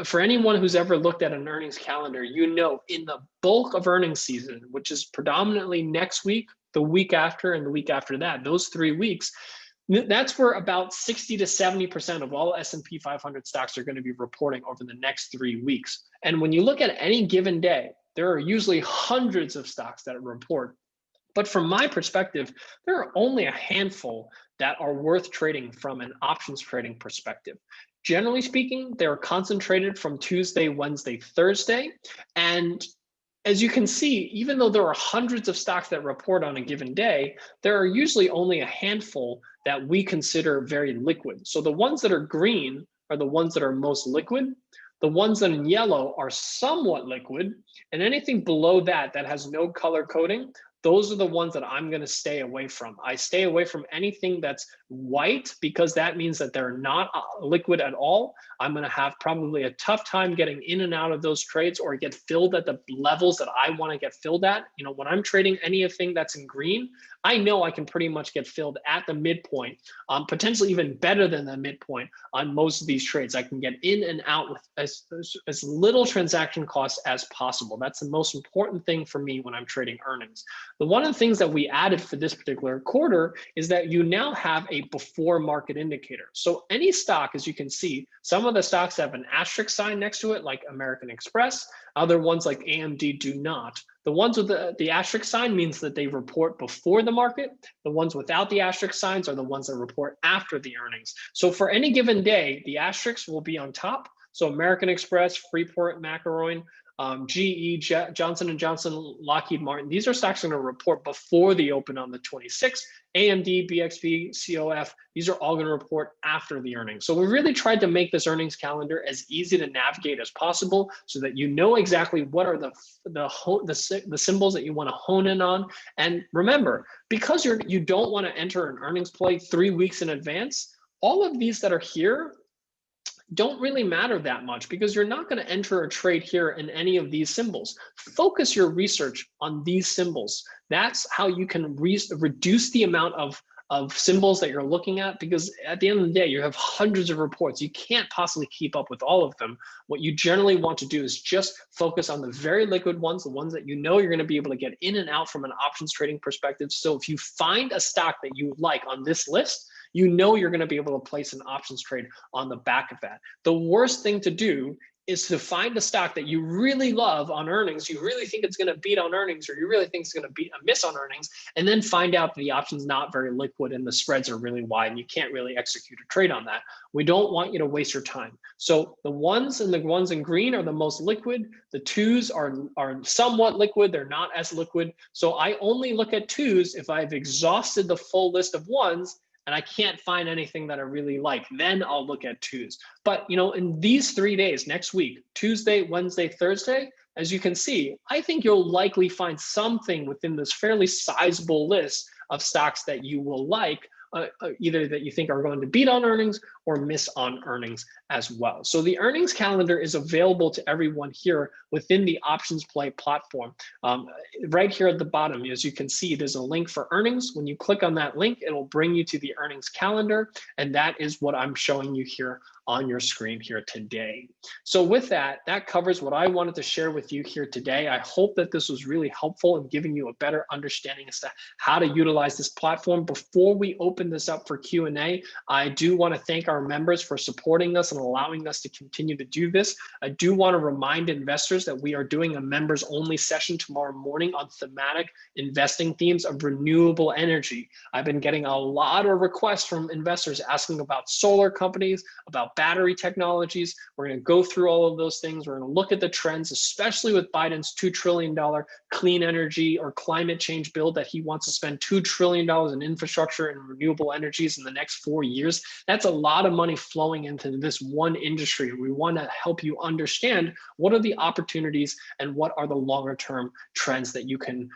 for anyone who's ever looked at an earnings calendar, in the bulk of earnings season, which is predominantly next week, the week after, and the week after that, those 3 weeks, that's where about 60 to 70% of all S&P 500 stocks are going to be reporting over the next 3 weeks. And when you look at any given day, there are usually hundreds of stocks that report. But from my perspective, there are only a handful that are worth trading from an options trading perspective. Generally speaking, they're concentrated from Tuesday, Wednesday, Thursday. And as you can see, even though there are hundreds of stocks that report on a given day, there are usually only a handful that we consider very liquid. So the ones that are green are the ones that are most liquid. The ones that are in yellow are somewhat liquid, and anything below that has no color coding, those are the ones that I'm going to stay away from. I stay away from anything that's white because that means that they're not liquid at all. I'm going to have probably a tough time getting in and out of those trades or get filled at the levels that I want to get filled at. When I'm trading anything that's in green, I know I can pretty much get filled at the midpoint, potentially even better than the midpoint on most of these trades. I can get in and out with as little transaction costs as possible. That's the most important thing for me when I'm trading earnings. One of the things that we added for this particular quarter is that you now have a before market indicator. So any stock, as you can see, some of the stocks have an asterisk sign next to it, like American Express. Other ones like AMD do not. The ones with the asterisk sign means that they report before the market. The ones without the asterisk signs are the ones that report after the earnings. So for any given day, the asterisks will be on top. So American Express, Freeport, McElroy, GE, Johnson & Johnson, Lockheed Martin, these are stocks going to report before the open on the 26th. AMD, BXP, COF, these are all going to report after the earnings. So we really tried to make this earnings calendar as easy to navigate as possible so that you know exactly what are the symbols that you want to hone in on. And remember, because you don't want to enter an earnings play 3 weeks in advance, all of these that are here don't really matter that much because you're not going to enter a trade here in any of these symbols. Focus your research on these symbols. That's how you can reduce the amount of of symbols that you're looking at, because at the end of the day, you have hundreds of reports. You can't possibly keep up with all of them. What you generally want to do is just focus on the very liquid ones, the ones that you know you're going to be able to get in and out from an options trading perspective. So if you find a stock that you like on this list, you know you're going to be able to place an options trade on the back of that. The worst thing to do is to find a stock that you really love on earnings, you really think it's going to beat on earnings, or you really think it's going to beat a miss on earnings, and then find out that the option's not very liquid and the spreads are really wide and you can't really execute a trade on that. We don't want you to waste your time. So the ones in green are the most liquid. The twos are somewhat liquid. They're not as liquid. So I only look at twos if I've exhausted the full list of ones and I can't find anything that I really like, then I'll look at twos. But in these 3 days, next week, Tuesday, Wednesday, Thursday, as you can see, I think you'll likely find something within this fairly sizable list of stocks that you will like, either that you think are going to beat on earnings or miss on earnings as well. So the earnings calendar is available to everyone here within the OptionsPlay platform. Right here at the bottom, as you can see, there's a link for earnings. When you click on that link, it'll bring you to the earnings calendar, and that is what I'm showing you here on your screen here today. So with that covers what I wanted to share with you here today. I hope that this was really helpful in giving you a better understanding as to how to utilize this platform. Before we open this up for Q&A, I do want to thank our members for supporting us and allowing us to continue to do this. I do want to remind investors that we are doing a members only session tomorrow morning on thematic investing themes of renewable energy. I've been getting a lot of requests from investors asking about solar companies, about battery technologies. We're going to go through all of those things. We're going to look at the trends, especially with Biden's $2 trillion clean energy or climate change bill that he wants to spend $2 trillion in infrastructure and renewable energies in the next 4 years. That's a lot of money flowing into this one industry. We want to help you understand what are the opportunities and what are the longer term trends that you can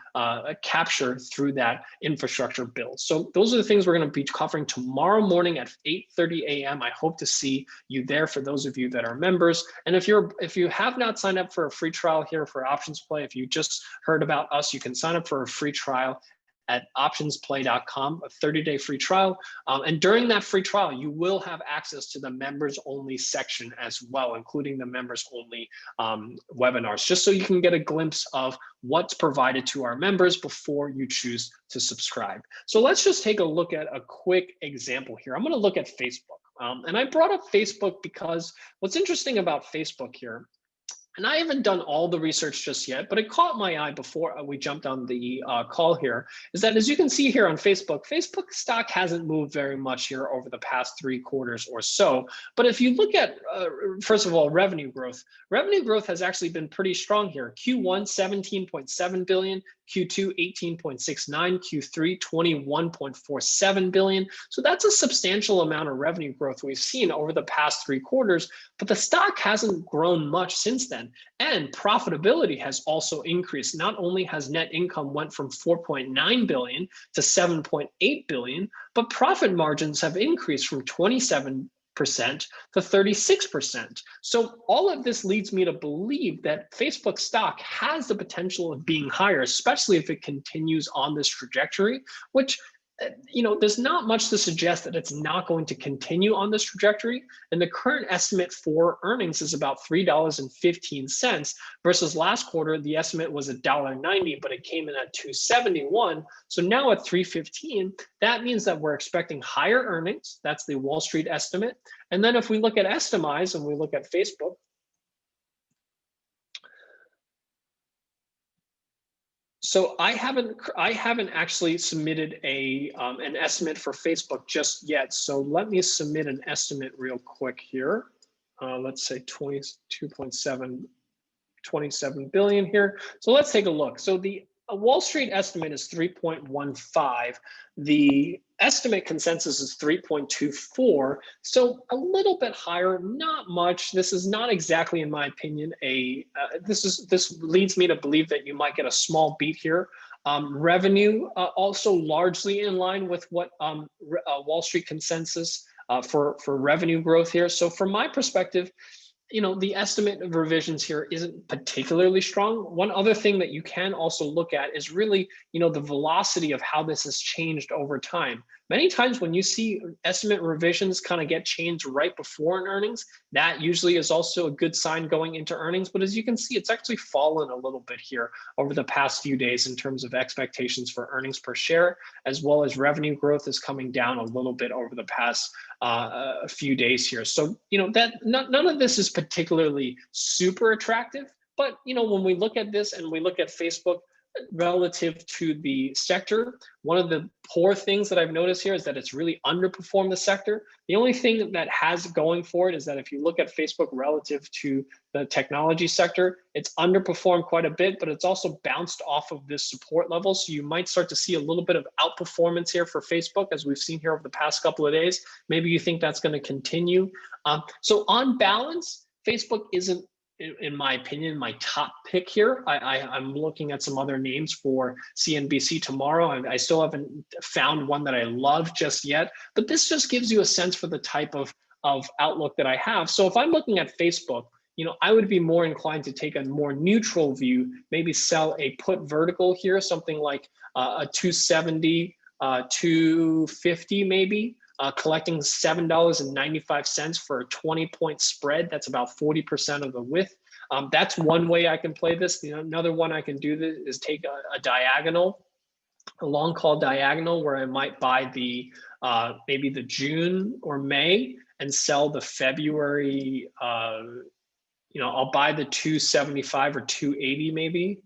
capture through that infrastructure bill. So those are the things we're going to be covering tomorrow morning at 8:30 a.m. I hope to see you there for those of you that are members. And if you have not signed up for a free trial here for OptionsPlay, if you just heard about us, you can sign up for a free trial at optionsplay.com, a 30-day free trial. And during that free trial, you will have access to the members only section as well, including the members only webinars, just so you can get a glimpse of what's provided to our members before you choose to subscribe. So let's just take a look at a quick example here. I'm going to look at Facebook. And I brought up Facebook because what's interesting about Facebook here, and I haven't done all the research just yet, but it caught my eye before we jumped on the call here, is that as you can see here on Facebook, Facebook stock hasn't moved very much here over the past 3 quarters or so. But if you look at, first of all, revenue growth has actually been pretty strong here. Q1, 17.7 billion, Q2, 18.69, Q3, 21.47 billion. So that's a substantial amount of revenue growth we've seen over the past 3 quarters, but the stock hasn't grown much since then. And profitability has also increased. Not only has net income went from 4.9 billion to 7.8 billion, but profit margins have increased from 27% to 36%. So all of this leads me to believe that Facebook stock has the potential of being higher, especially if it continues on this trajectory, which there's not much to suggest that it's not going to continue on this trajectory. And the current estimate for earnings is about $3.15 versus last quarter, the estimate was $1.90, but it came in at $2.71. So now at $3.15, that means that we're expecting higher earnings. That's the Wall Street estimate. And then if we look at Estimize and we look at Facebook, so I haven't actually submitted an estimate for Facebook just yet. So let me submit an estimate real quick here. Let's say 27 billion here. So let's take a look. So the Wall Street estimate is 3.15. The estimate consensus is 3.24. So a little bit higher, not much. This is not exactly, in my opinion, this leads me to believe that you might get a small beat here. Revenue also largely in line with what Wall Street consensus for revenue growth here. So from my perspective, the estimate of revisions here isn't particularly strong. One other thing that you can also look at is really, the velocity of how this has changed over time. Many times when you see estimate revisions kind of get changed right before an earnings, that usually is also a good sign going into earnings. But as you can see, it's actually fallen a little bit here over the past few days in terms of expectations for earnings per share, as well as revenue growth is coming down a little bit over the past a few days here. So, that none of this is particularly super attractive. But, when we look at this and we look at Facebook relative to the sector, one of the poor things that I've noticed here is that it's really underperformed the sector. The only thing that has going for it is that if you look at Facebook relative to the technology sector, it's underperformed quite a bit, but it's also bounced off of this support level. So you might start to see a little bit of outperformance here for Facebook, as we've seen here over the past couple of days. Maybe you think that's going to continue. So on balance, Facebook isn't, in my opinion, my top pick here. I'm looking at some other names for CNBC tomorrow. I still haven't found one that I love just yet, but this just gives you a sense for the type of outlook that I have. So if I'm looking at Facebook, I would be more inclined to take a more neutral view, maybe sell a put vertical here, something like a 270, 250 maybe. Collecting $7.95 for a 20-point spread. That's about 40% of the width. That's one way I can play this. Another one I can do this is take a diagonal, a long call diagonal, where I might buy the maybe the June or May and sell the February. I'll buy the 275 or 280 maybe.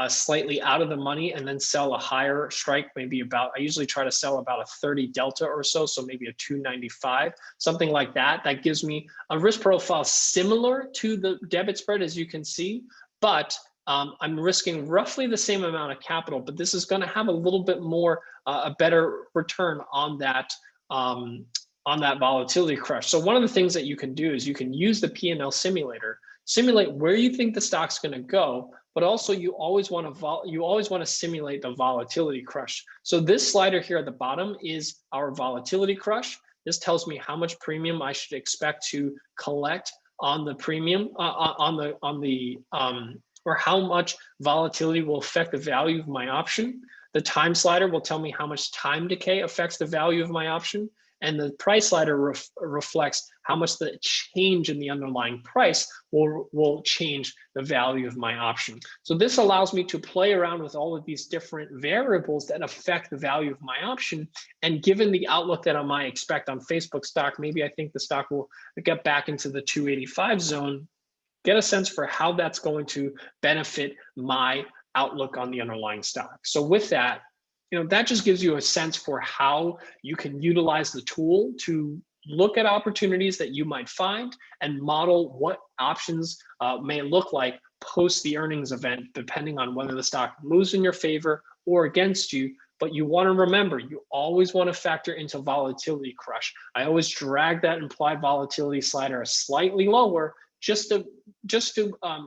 Slightly out of the money, and then sell a higher strike, maybe I usually try to sell about a 30 delta or so maybe a 295, something like that. That gives me a risk profile similar to the debit spread, as you can see, but I'm risking roughly the same amount of capital, but this is going to have a little bit more, a better return on that volatility crush. So one of the things that you can do is you can use the P&L simulator, simulate where you think the stock's going to go, but also you always want to simulate the volatility crush. So this slider here at the bottom is our volatility crush. This tells me how much premium I should expect to collect on the premium or how much volatility will affect the value of my option. The time slider will tell me how much time decay affects the value of my option. And the price slider reflects how much the change in the underlying price will change the value of my option. So this allows me to play around with all of these different variables that affect the value of my option. And given the outlook that I might expect on Facebook stock, maybe I think the stock will get back into the 285 zone, get a sense for how that's going to benefit my outlook on the underlying stock. So with that, that just gives you a sense for how you can utilize the tool to look at opportunities that you might find and model what options may look like post the earnings event, depending on whether the stock moves in your favor or against you. But you want to remember, you always want to factor into volatility crush. I always drag that implied volatility slider slightly lower just to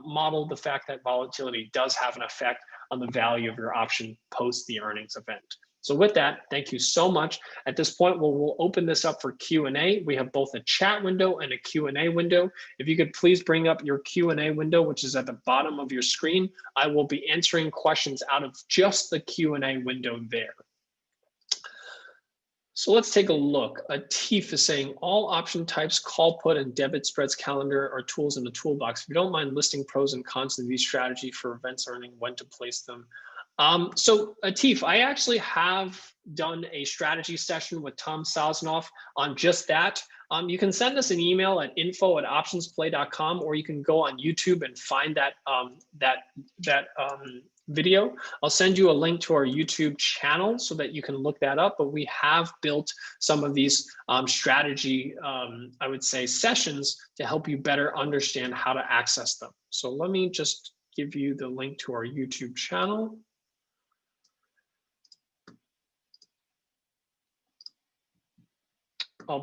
model the fact that volatility does have an effect on the value of your option post the earnings event. So with that, thank you so much. At this point, we'll open this up for Q&A. We have both a chat window and a Q&A window. If you could please bring up your Q&A window, which is at the bottom of your screen, I will be answering questions out of just the Q&A window there. So let's take a look. Atif is saying all option types, call, put, and debit spreads calendar are tools in the toolbox. If you don't mind listing pros and cons of each strategy for events earning, when to place them. So Atif, I actually have done a strategy session with Tom Sosnoff on just that. You can send us an email at info@optionsplay.com, or you can go on YouTube and find that video. I'll send you a link to our YouTube channel so that you can look that up, but we have built some of these strategy, I would say, sessions to help you better understand how to access them. So let me just give you the link to our YouTube channel. I'll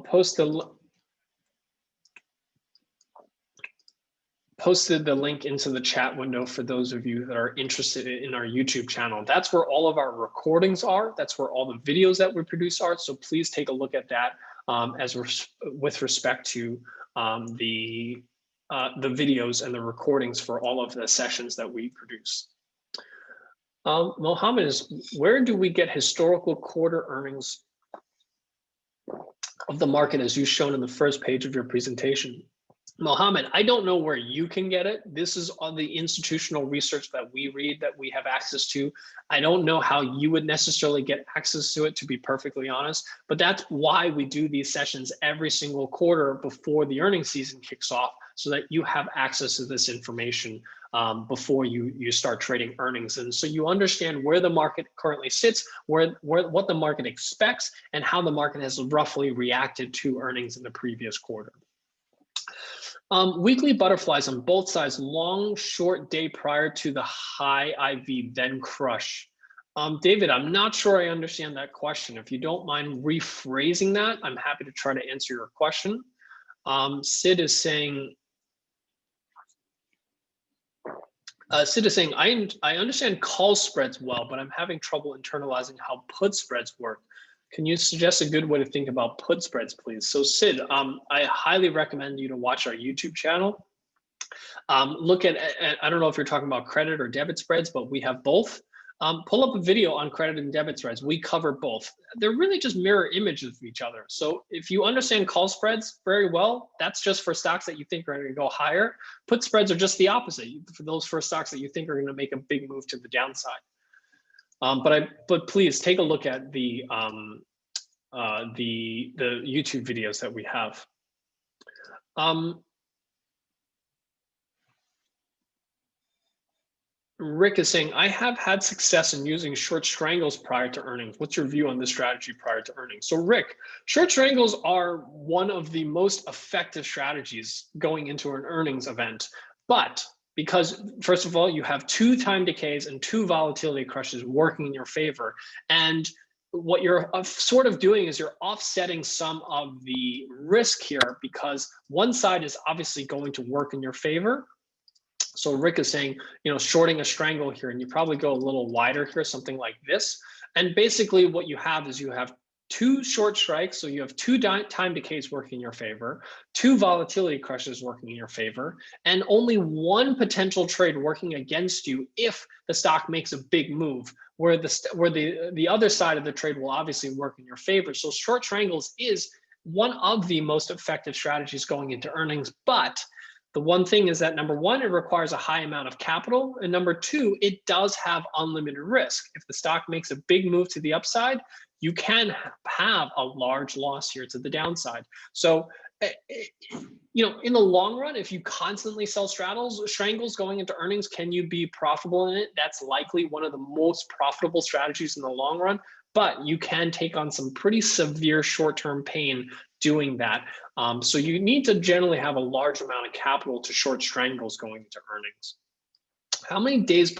posted the link into the chat window for those of you that are interested in our YouTube channel. That's where all of our recordings are. That's where all the videos that we produce are. So please take a look at that with respect to the the videos and the recordings for all of the sessions that we produce. Mohammed is, where do we get historical quarter earnings of the market as you shown in the first page of your presentation? Mohammed, I don't know where you can get it. This is on the institutional research that we read, that we have access to. I don't know how you would necessarily get access to it, to be perfectly honest, but that's why we do these sessions every single quarter before the earnings season kicks off, so that you have access to this information before you start trading earnings. And so you understand where the market currently sits, what the market expects, and how the market has roughly reacted to earnings in the previous quarter. Weekly butterflies on both sides, long, short day prior to the high IV, then crush. David, I'm not sure I understand that question. If you don't mind rephrasing that, I'm happy to try to answer your question. Sid is saying, I understand call spreads well, but I'm having trouble internalizing how put spreads work. Can you suggest a good way to think about put spreads, please? So Sid, I highly recommend you to watch our YouTube channel. Look at, I don't know if you're talking about credit or debit spreads, but we have both. Pull up a video on credit and debit spreads. We cover both. They're really just mirror images of each other. So if you understand call spreads very well, that's just for stocks that you think are going to go higher. Put spreads are just the opposite, for those for stocks that you think are going to make a big move to the downside. But please take a look at the YouTube videos that we have. Rick is saying, I have had success in using short strangles prior to earnings. What's your view on this strategy prior to earnings? So Rick, short strangles are one of the most effective strategies going into an earnings event, but because first of all, you have 2 time decays and 2 volatility crushes working in your favor. And what you're sort of doing is you're offsetting some of the risk here, because one side is obviously going to work in your favor. So Rick is saying, you know, shorting a strangle here, and you probably go a little wider here, something like this. And basically what you have is you have 2 short strikes. So you have 2 time decays working in your favor, 2 volatility crushes working in your favor, and only 1 potential trade working against you if the stock makes a big move, where the other side of the trade will obviously work in your favor. So short strangles is one of the most effective strategies going into earnings. But the one thing is that number 1, it requires a high amount of capital. And number 2, it does have unlimited risk. If the stock makes a big move to the upside, you can have a large loss here to the downside. So, you know, in the long run, if you constantly sell strangles going into earnings, can you be profitable in it? That's likely one of the most profitable strategies in the long run, but you can take on some pretty severe short-term pain doing that. So you need to generally have a large amount of capital to short strangles going into earnings. How many days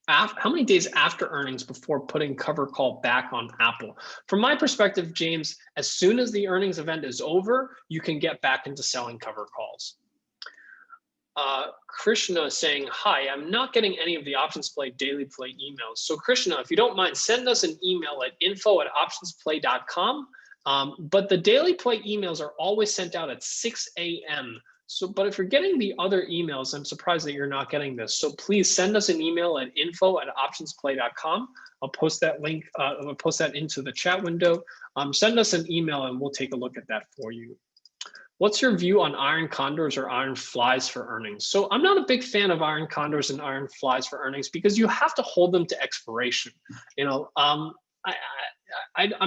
after earnings before putting cover call back on Apple? From my perspective, James, as soon as the earnings event is over, you can get back into selling cover calls. Krishna is saying, hi, I'm not getting any of the OptionsPlay daily play emails. So Krishna, if you don't mind, send us an email at info@optionsplay.com. But the daily play emails are always sent out at 6 a.m. So, but if you're getting the other emails, I'm surprised that you're not getting this. So please send us an email at info@optionsplay.com. I'll post that link, I'll post that into the chat window. Send us an email and we'll take a look at that for you. What's your view on iron condors or iron flies for earnings? So I'm not a big fan of iron condors and iron flies for earnings because you have to hold them to expiration. You know, I'm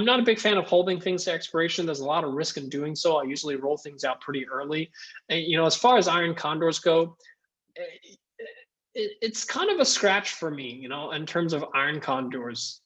not a big fan of holding things to expiration. There's a lot of risk in doing so. I usually roll things out pretty early. And, you know, as far as iron condors go, it's kind of a scratch for me, you know, in terms of iron condors.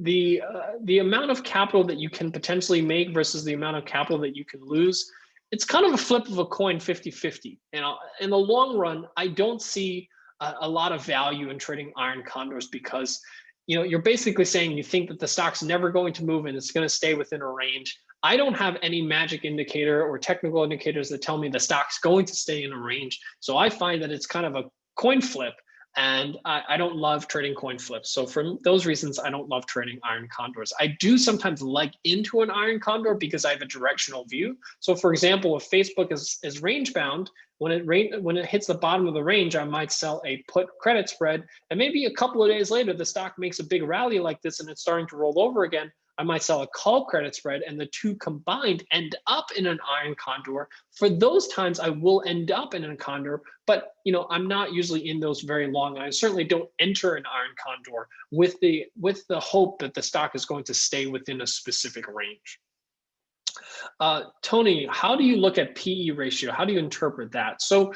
The amount of capital that you can potentially make versus the amount of capital that you can lose, it's kind of a flip of a coin, 50-50. You know, in the long run, I don't see a lot of value in trading iron condors because, you know, you're basically saying you think that the stock's never going to move and it's going to stay within a range. I don't have any magic indicator or technical indicators that tell me the stock's going to stay in a range. So I find that it's kind of a coin flip, and I don't love trading coin flips. So for those reasons, I don't love trading iron condors. I do sometimes like into an iron condor because I have a directional view. So for example, if Facebook is range bound, When it hits the bottom of the range, I might sell a put credit spread, and maybe a couple of days later, the stock makes a big rally like this and it's starting to roll over again. I might sell a call credit spread, and the two combined end up in an iron condor. For those times, I will end up in a condor, but I'm not usually in those very long. I certainly don't enter an iron condor with the hope that the stock is going to stay within a specific range. Tony, how do you look at PE ratio? How do you interpret that? So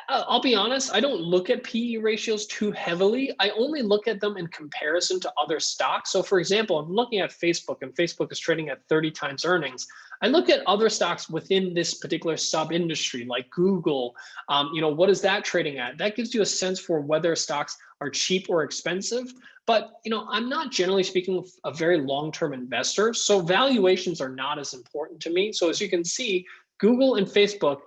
I'll be honest, I don't look at PE ratios too heavily. I only look at them in comparison to other stocks. So for example, I'm looking at Facebook, and Facebook is trading at 30 times earnings. I look at other stocks within this particular sub-industry, like Google. What is that trading at? That gives you a sense for whether stocks are cheap or expensive. But I'm not, generally speaking, a very long-term investor, so valuations are not as important to me. So as you can see, Google and Facebook,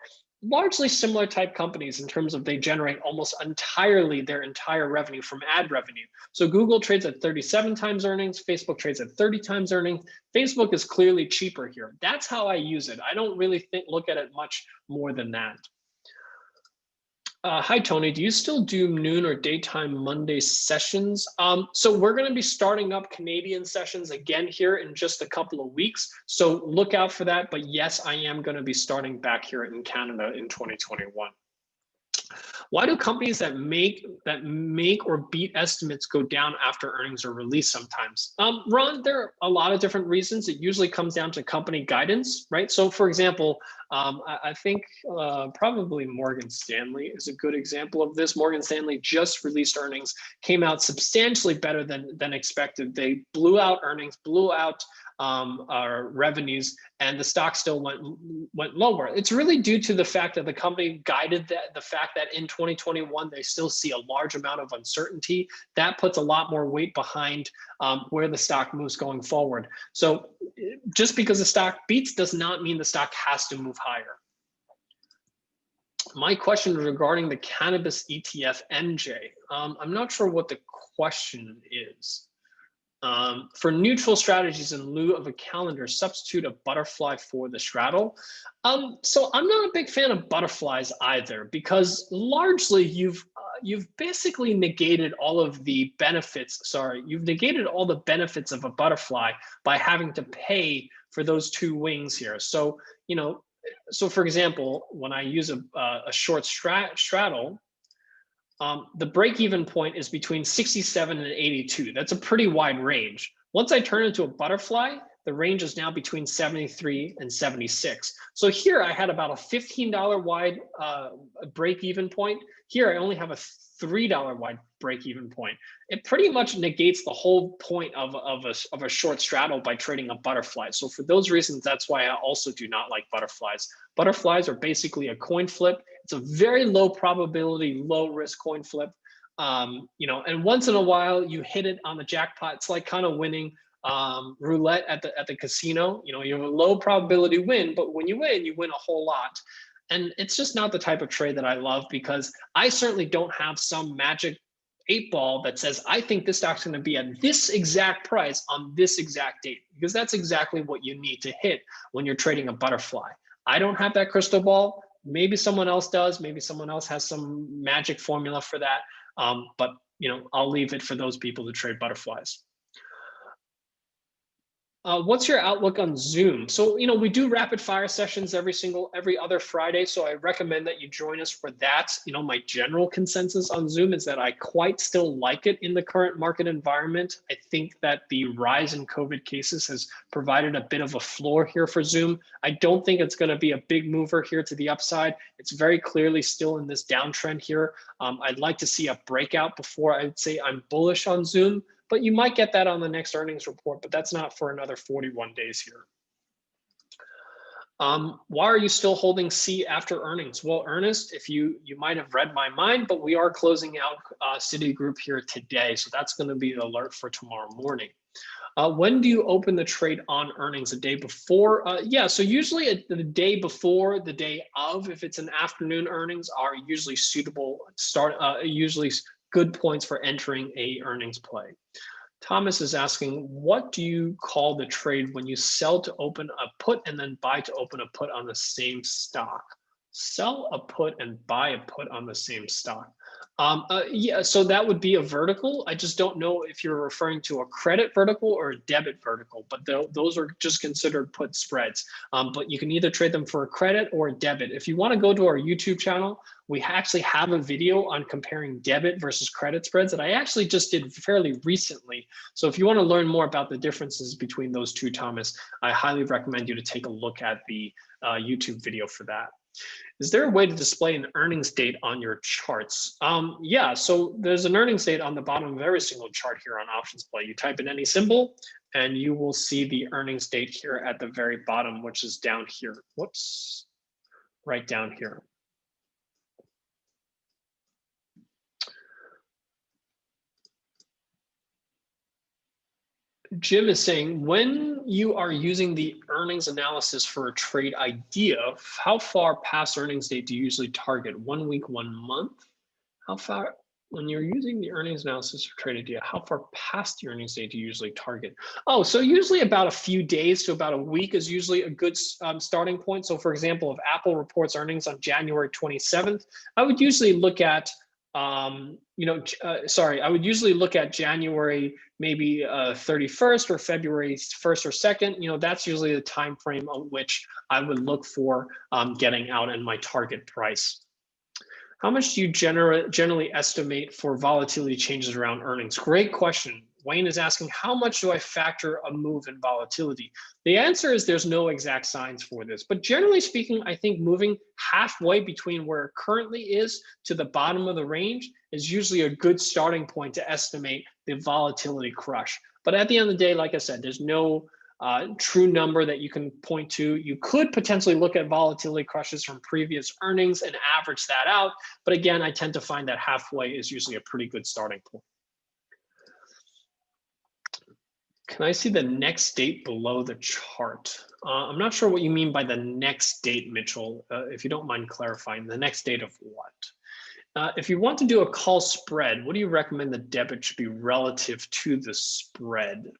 largely similar type companies in terms of they generate almost entirely their entire revenue from ad revenue. So Google trades at 37 times earnings, Facebook trades at 30 times earnings. Facebook is clearly cheaper here. That's how I use it. I don't really look at it much more than that. Hi, Tony. Do you still do noon or daytime Monday sessions? So we're going to be starting up Canadian sessions again here in just a couple of weeks. So look out for that. But yes, I am going to be starting back here in Canada in 2021. Why do companies that make or beat estimates go down after earnings are released sometimes? Ron, there are a lot of different reasons. It usually comes down to company guidance, right? So for example, I think probably Morgan Stanley is a good example of this. Morgan Stanley just released earnings, came out substantially better than expected. They blew out earnings, blew out our revenues, and the stock still went lower. It's really due to the fact that the company guided the fact that in 2021 they still see a large amount of uncertainty. That puts a lot more weight behind where the stock moves going forward. So just because the stock beats does not mean the stock has to move higher. My question regarding the cannabis ETF NJ. I'm not sure what the question is. For neutral strategies in lieu of a calendar, substitute a butterfly for the straddle. So I'm not a big fan of butterflies either, because largely you've basically negated all of the benefits. You've negated all the benefits of a butterfly by having to pay for those two wings here. So so for example, when I use a short straddle, the break-even point is between 67 and 82. That's a pretty wide range. Once I turn into a butterfly, the range is now between 73 and 76. So here I had about a $15 wide break-even point. Here I only have a $3 wide break-even point. It pretty much negates the whole point of a short straddle by trading a butterfly. So for those reasons, that's why I also do not like butterflies. Butterflies are basically a coin flip. It's a very low probability, low risk coin flip. And once in a while you hit it on the jackpot. It's like kind of winning roulette at the casino. You have a low probability win, but when you win a whole lot. And it's just not the type of trade that I love, because I certainly don't have some magic 8-ball that says, I think this stock's going to be at this exact price on this exact date, because that's exactly what you need to hit when you're trading a butterfly. I don't have that crystal ball. Maybe someone else does. Maybe someone else has some magic formula for that. But I'll leave it for those people to trade butterflies. What's your outlook on Zoom? So, we do rapid fire sessions every other Friday. So I recommend that you join us for that. My general consensus on Zoom is that I quite still like it in the current market environment. I think that the rise in COVID cases has provided a bit of a floor here for Zoom. I don't think it's going to be a big mover here to the upside. It's very clearly still in this downtrend here. I'd like to see a breakout before I'd say I'm bullish on Zoom. But you might get that on the next earnings report, but that's not for another 41 days here. Why are you still holding C after earnings? Well, Ernest, if you might have read my mind, but we are closing out Citigroup here today. So that's going to be the alert for tomorrow morning. When do you open the trade on earnings? The day before? Yeah, so usually the day before, the day of, if it's an afternoon earnings, are usually suitable, usually good points for entering a earnings play. Thomas is asking, what do you call the trade when you sell to open a put and then buy to open a put on the same stock? Sell a put and buy a put on the same stock. Yeah, so that would be a vertical. I just don't know if you're referring to a credit vertical or a debit vertical, but those are just considered put spreads. But you can either trade them for a credit or a debit. If you want to go to our YouTube channel, we actually have a video on comparing debit versus credit spreads that I actually just did fairly recently. So if you want to learn more about the differences between those two, Thomas, I highly recommend you to take a look at the YouTube video for that. Is there a way to display an earnings date on your charts? Yeah, so there's an earnings date on the bottom of every single chart here on OptionsPlay. You type in any symbol and you will see the earnings date here at the very bottom, which is down here. Whoops, right down here. Jim is saying, when you are using the earnings analysis for a trade idea, how far past earnings date do you usually target? 1 week, 1 month? How far, when you're using the earnings analysis for trade idea, how far past the earnings date do you usually target? Oh, so usually about a few days to about a week is usually a good starting point. So for example, if Apple reports earnings on January 27th, I would usually look at I would usually look at January, maybe 31st or February 1st or 2nd. That's usually the time frame on which I would look for getting out in my target price. How much do you generally estimate for volatility changes around earnings? Great question. Wayne is asking, how much do I factor a move in volatility? The answer is there's no exact science for this, but generally speaking, I think moving halfway between where it currently is to the bottom of the range is usually a good starting point to estimate the volatility crush. But at the end of the day, like I said, there's no true number that you can point to. You could potentially look at volatility crushes from previous earnings and average that out. But again, I tend to find that halfway is usually a pretty good starting point. Can I see the next date below the chart? I'm not sure what you mean by the next date, Mitchell. If you don't mind clarifying, the next date of what? If you want to do a call spread, what do you recommend the debit should be relative to the spread?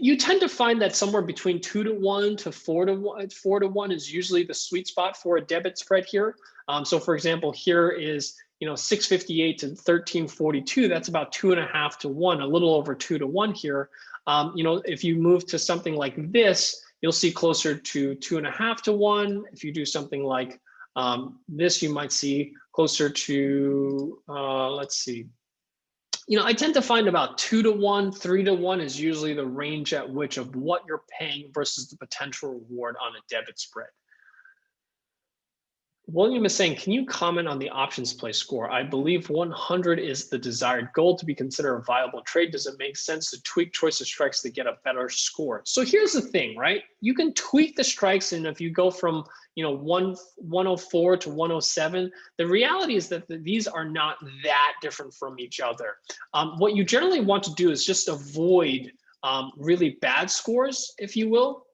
You tend to find that somewhere between 2 to 1 to 4 to 1, 4 to 1 is usually the sweet spot for a debit spread here. So for example, here is 658 to 1342. That's about 2.5 to 1, a little over 2 to 1 here. If you move to something like this, you'll see closer to 2.5 to 1. If you do something like this, you might see closer to let's see. I tend to find about 2 to 1, 3 to 1 is usually the range at which of what you're paying versus the potential reward on a debit spread. William is saying, can you comment on the OptionsPlay score? I believe 100 is the desired goal to be considered a viable trade. Does it make sense to tweak choice of strikes to get a better score? So here's the thing, right? You can tweak the strikes, and if you go from 104 to 107, the reality is that these are not that different from each other. What you generally want to do is just avoid really bad scores, if you will.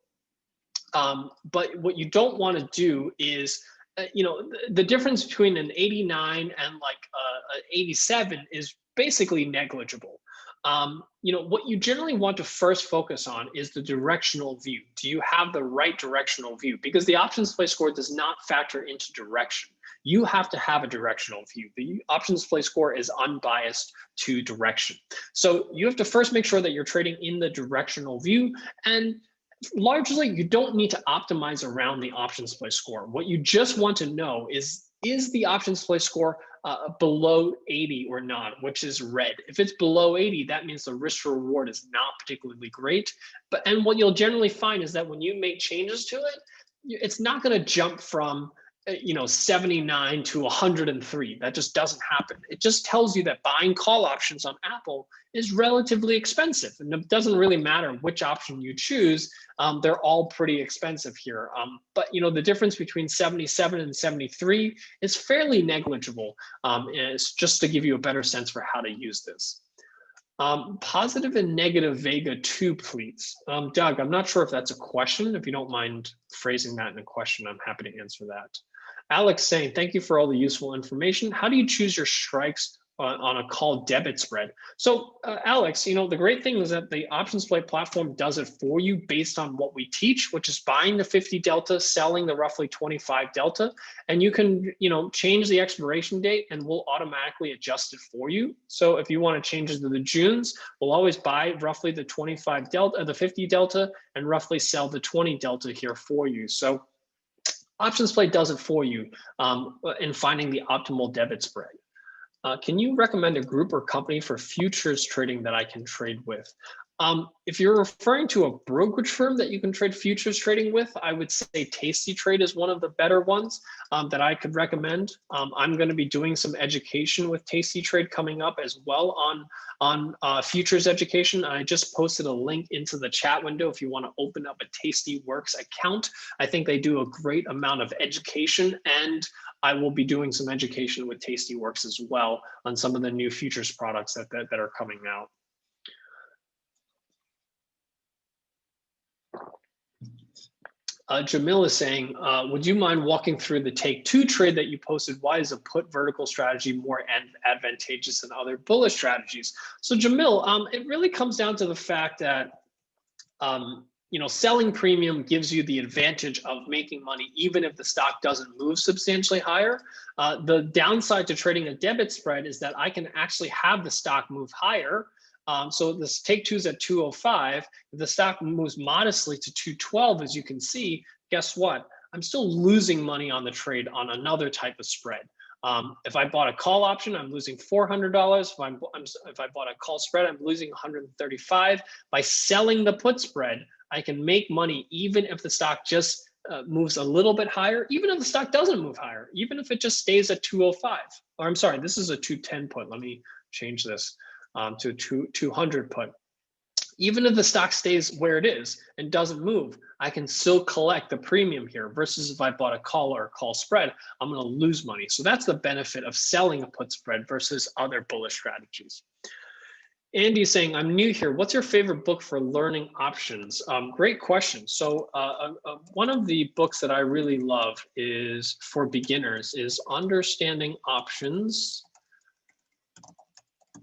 But what you don't want to do is the difference between an 89 and like an 87 is basically negligible. What you generally want to first focus on is the directional view. Do you have the right directional view? Because the OptionsPlay score does not factor into direction. You have to have a directional view. The OptionsPlay score is unbiased to direction. So you have to first make sure that you're trading in the directional view, and largely, you don't need to optimize around the OptionsPlay score. What you just want to know is the OptionsPlay score below 80 or not, which is red. If it's below 80, that means the risk to reward is not particularly great. And what you'll generally find is that when you make changes to it, it's not going to jump from 79 to 103. That just doesn't happen. It just tells you that buying call options on Apple is relatively expensive, and it doesn't really matter which option you choose. They're all pretty expensive here. But the difference between 77 and 73 is fairly negligible. And it's just to give you a better sense for how to use this. Positive and negative Vega 2, please. Doug, I'm not sure if that's a question. If you don't mind phrasing that in a question, I'm happy to answer that. Alex saying, thank you for all the useful information. How do you choose your strikes on a call debit spread. So Alex, you know, the great thing is that the OptionsPlay platform does it for you based on what we teach, which is buying the 50 delta, selling the roughly 25 delta, and you can, you know, change the expiration date and we'll automatically adjust it for you. So if you want to change it to the Junes, we'll always buy roughly the 25 delta, the 50 delta, and roughly sell the 20 delta here for you. So OptionsPlay does it for you in finding the optimal debit spread. Can you recommend a group or company for futures trading that I can trade with? If you're referring to a brokerage firm that you can trade futures trading with, I would say Tasty Trade is one of the better ones that I could recommend. I'm going to be doing some education with Tasty Trade coming up as well on futures education. I just posted a link into the chat window if you want to open up a Tasty Works account. I think they do a great amount of education, and I will be doing some education with Tasty Works as well on some of the new futures products that are coming out. Jamil is saying, would you mind walking through the take two trade that you posted? Why is a put vertical strategy more advantageous than other bullish strategies? So Jamil, it really comes down to the fact that you know, selling premium gives you the advantage of making money even if the stock doesn't move substantially higher. The downside to trading a debit spread is that I can actually have the stock move higher. So this take two is at 205. If the stock moves modestly to 212, as you can see, guess what? I'm still losing money on the trade on another type of spread. If I bought a call option, I'm losing $400. If I bought a call spread, I'm losing $135. By selling the put spread, I can make money even if the stock just moves a little bit higher, even if the stock doesn't move higher, even if it just stays at 205. Or I'm sorry, this is a 210 put. Let me change this to 200 put. Even if the stock stays where it is and doesn't move, I can still collect the premium here versus if I bought a call or a call spread, I'm going to lose money. So that's the benefit of selling a put spread versus other bullish strategies. Andy's saying, I'm new here. What's your favorite book for learning options? Great question. So one of the books that I really love is for beginners is Understanding Options.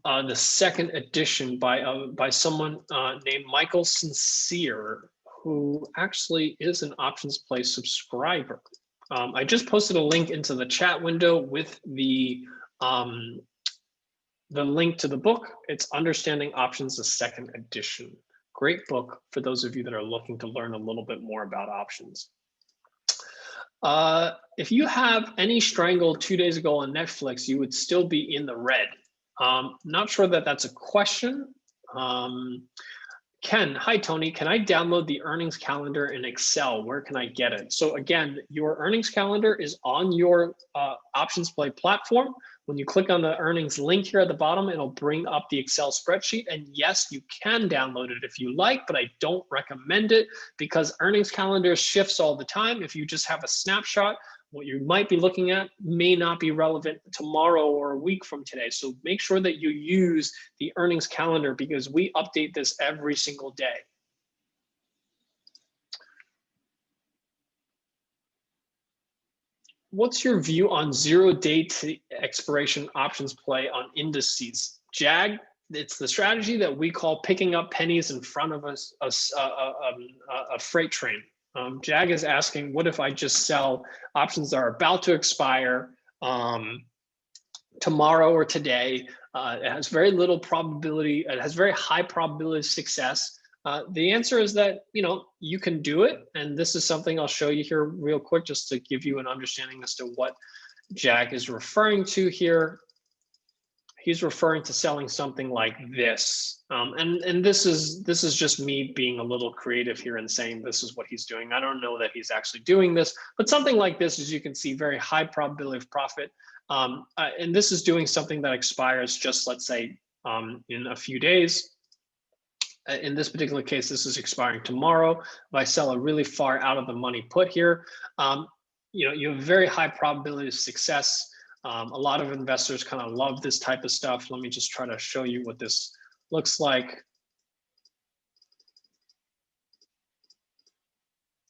The second edition by someone named Michael Sincere, who actually is an OptionsPlay subscriber. I just posted a link into the chat window with the link to the book. It's Understanding Options, the second edition. Great book for those of you that are looking to learn a little bit more about options. If you have any strangle 2 days ago on Netflix, you would still be in the red. Not sure that that's a question. Ken, hi Tony, can I download the earnings calendar in Excel? Where can I get it? So again, your earnings calendar is on your OptionsPlay platform. When you click on the earnings link here at the bottom, it'll bring up the Excel spreadsheet. And yes, you can download it if you like, but I don't recommend it because earnings calendar shifts all the time. If you just have a snapshot, what you might be looking at may not be relevant tomorrow or a week from today. So make sure that you use the earnings calendar because we update this every single day. What's your view on 0-day to expiration options play on indices? Jag, it's the strategy that we call picking up pennies in front of a freight train. Jag is asking, what if I just sell options that are about to expire tomorrow or today? It has very little probability. It has very high probability of success. The answer is that, you know, you can do it. And this is something I'll show you here real quick, just to give you an understanding as to what Jag is referring to here. He's referring to selling something like this. And this is just me being a little creative here and saying this is what he's doing. I don't know that he's actually doing this, but something like this, as you can see, very high probability of profit. And this is doing something that expires just, let's say, in a few days. In this particular case, this is expiring tomorrow. If I sell a really far out of the money put here, you know, you have very high probability of success. A lot of investors kind of love this type of stuff. Let me just try to show you what this looks like.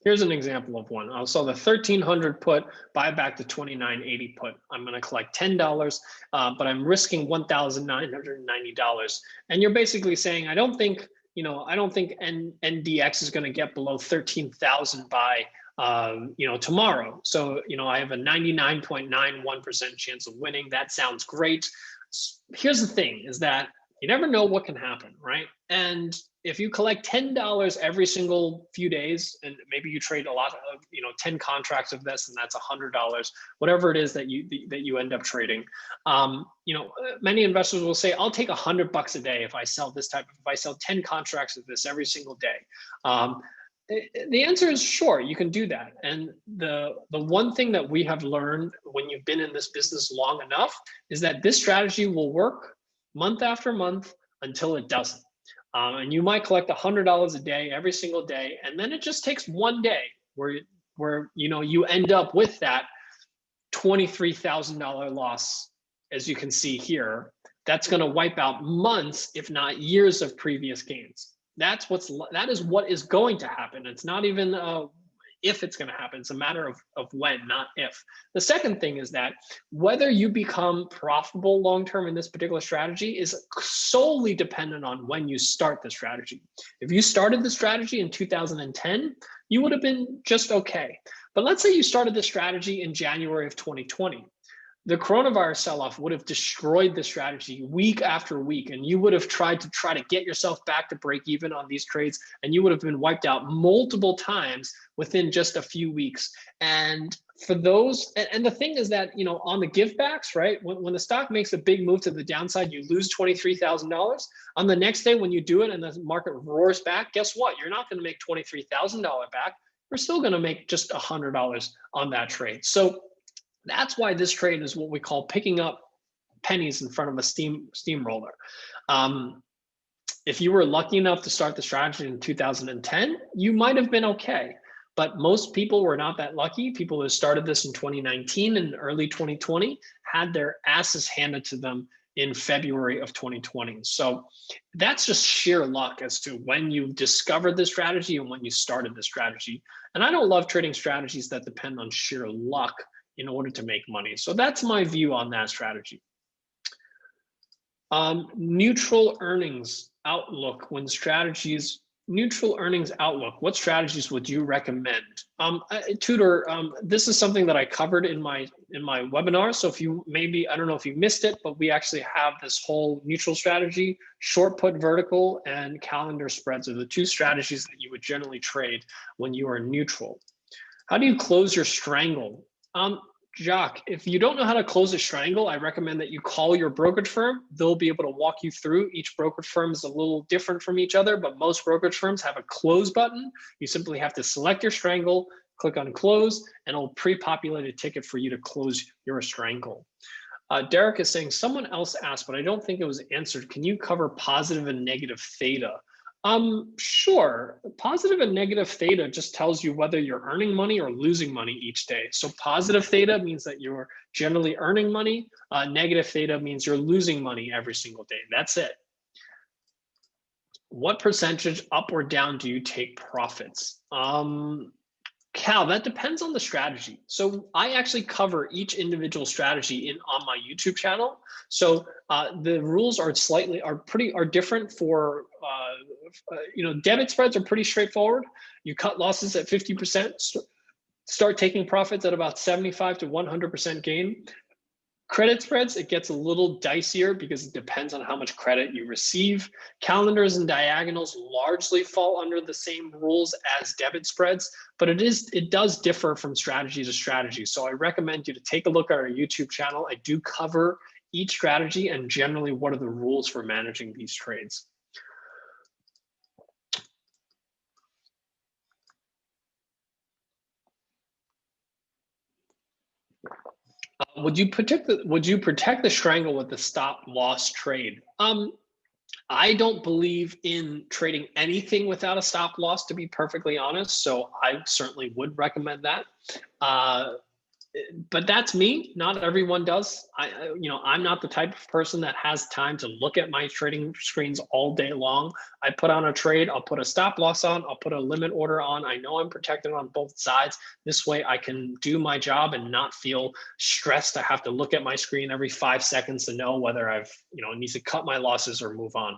Here's an example of one. I'll sell the 1300 put, buy back the 2980 put. I'm going to collect $10, but I'm risking $1,990. And you're basically saying, I don't think NDX is going to get below 13,000 by tomorrow. So, I have a 99.91% chance of winning. That sounds great. Here's the thing is that you never know what can happen, right? And if you collect $10 every single few days, and maybe you trade a lot of, 10 contracts of this, and that's $100, whatever it is that you end up trading. Many investors will say, I'll take $100 a day if I sell this if I sell 10 contracts of this every single day. The answer is sure, you can do that. And the one thing that we have learned when you've been in this business long enough is that this strategy will work month after month until it doesn't. And you might collect $100 a day every single day, and then it just takes one day where you end up with that $23,000 loss, as you can see here. That's going to wipe out months, if not years, of previous gains. That is what is going to happen. It's not even if it's going to happen. It's a matter of when, not if. The second thing is that whether you become profitable long-term in this particular strategy is solely dependent on when you start the strategy. If you started the strategy in 2010, you would have been just okay. But let's say you started the strategy in January of 2020. The coronavirus sell-off would have destroyed the strategy week after week, and you would have tried to get yourself back to break even on these trades, and you would have been wiped out multiple times within just a few weeks. And for those, and the thing is that, on the givebacks, right, when the stock makes a big move to the downside, you lose $23,000. On the next day when you do it and the market roars back, guess what? You're not going to make $23,000 back. You're still going to make just $100 on that trade. So that's why this trade is what we call picking up pennies in front of a steamroller. If you were lucky enough to start the strategy in 2010, you might have been okay. But most people were not that lucky. People who started this in 2019 and early 2020 had their asses handed to them in February of 2020. So that's just sheer luck as to when you discovered the strategy and when you started the strategy. And I don't love trading strategies that depend on sheer luck in order to make money. So that's my view on that strategy. Neutral earnings outlook neutral earnings outlook, what strategies would you recommend? Tudor, this is something that I covered in my webinar. So if you I don't know if you missed it, but we actually have this whole neutral strategy. Short put vertical and calendar spreads are the two strategies that you would generally trade when you are neutral. How do you close your strangle? Jacques, if you don't know how to close a strangle, I recommend that you call your brokerage firm. They'll be able to walk you through. Each brokerage firm is a little different from each other, but most brokerage firms have a close button. You simply have to select your strangle, click on close, and it'll pre-populate a ticket for you to close your strangle. Derek is saying, someone else asked, but I don't think it was answered. Can you cover positive and negative theta? Sure. Positive and negative theta just tells you whether you're earning money or losing money each day. So positive theta means that you're generally earning money. Negative theta means you're losing money every single day. That's it. What percentage up or down do you take profits? Cal, that depends on the strategy. So I actually cover each individual strategy on my YouTube channel. So the rules are different for, debit spreads are pretty straightforward. You cut losses at 50%, start taking profits at about 75 to 100% gain. Credit spreads, it gets a little dicier because it depends on how much credit you receive. Calendars and diagonals largely fall under the same rules as debit spreads, but it does differ from strategy to strategy. So I recommend you to take a look at our YouTube channel. I do cover each strategy and generally what are the rules for managing these trades. Would you protect the strangle with the stop loss trade? I don't believe in trading anything without a stop loss, to be perfectly honest. So I certainly would recommend that. but that's me. Not everyone does. I'm not the type of person that has time to look at my trading screens all day long. I put on a trade, I'll put a stop loss on, I'll put a limit order on. I know I'm protected on both sides. This way I can do my job and not feel stressed. I have to look at my screen every 5 seconds to know whether I've, need to cut my losses or move on.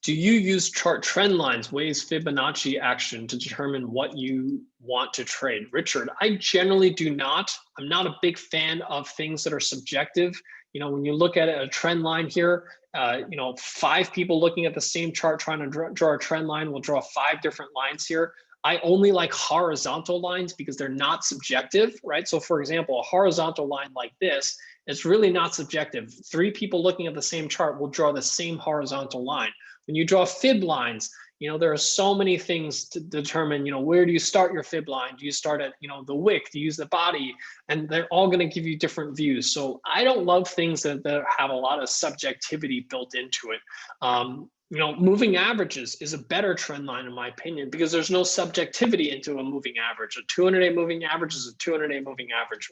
Do you use chart trend lines, waves, Fibonacci action to determine what you want to trade? Richard, I generally do not. I'm not a big fan of things that are subjective. When you look at a trend line here, 5 people looking at the same chart trying to draw a trend line will draw 5 different lines here. I only like horizontal lines because they're not subjective, right? So for example, a horizontal line like this, it's really not subjective. 3 people looking at the same chart will draw the same horizontal line. When you draw fib lines, there are so many things to determine, where do you start your fib line? Do you start at, the wick? Do you use the body? And they're all going to give you different views. So I don't love things that have a lot of subjectivity built into it. Moving averages is a better trend line in my opinion, because there's no subjectivity into a moving average. A 200-day moving average is a 200-day moving average.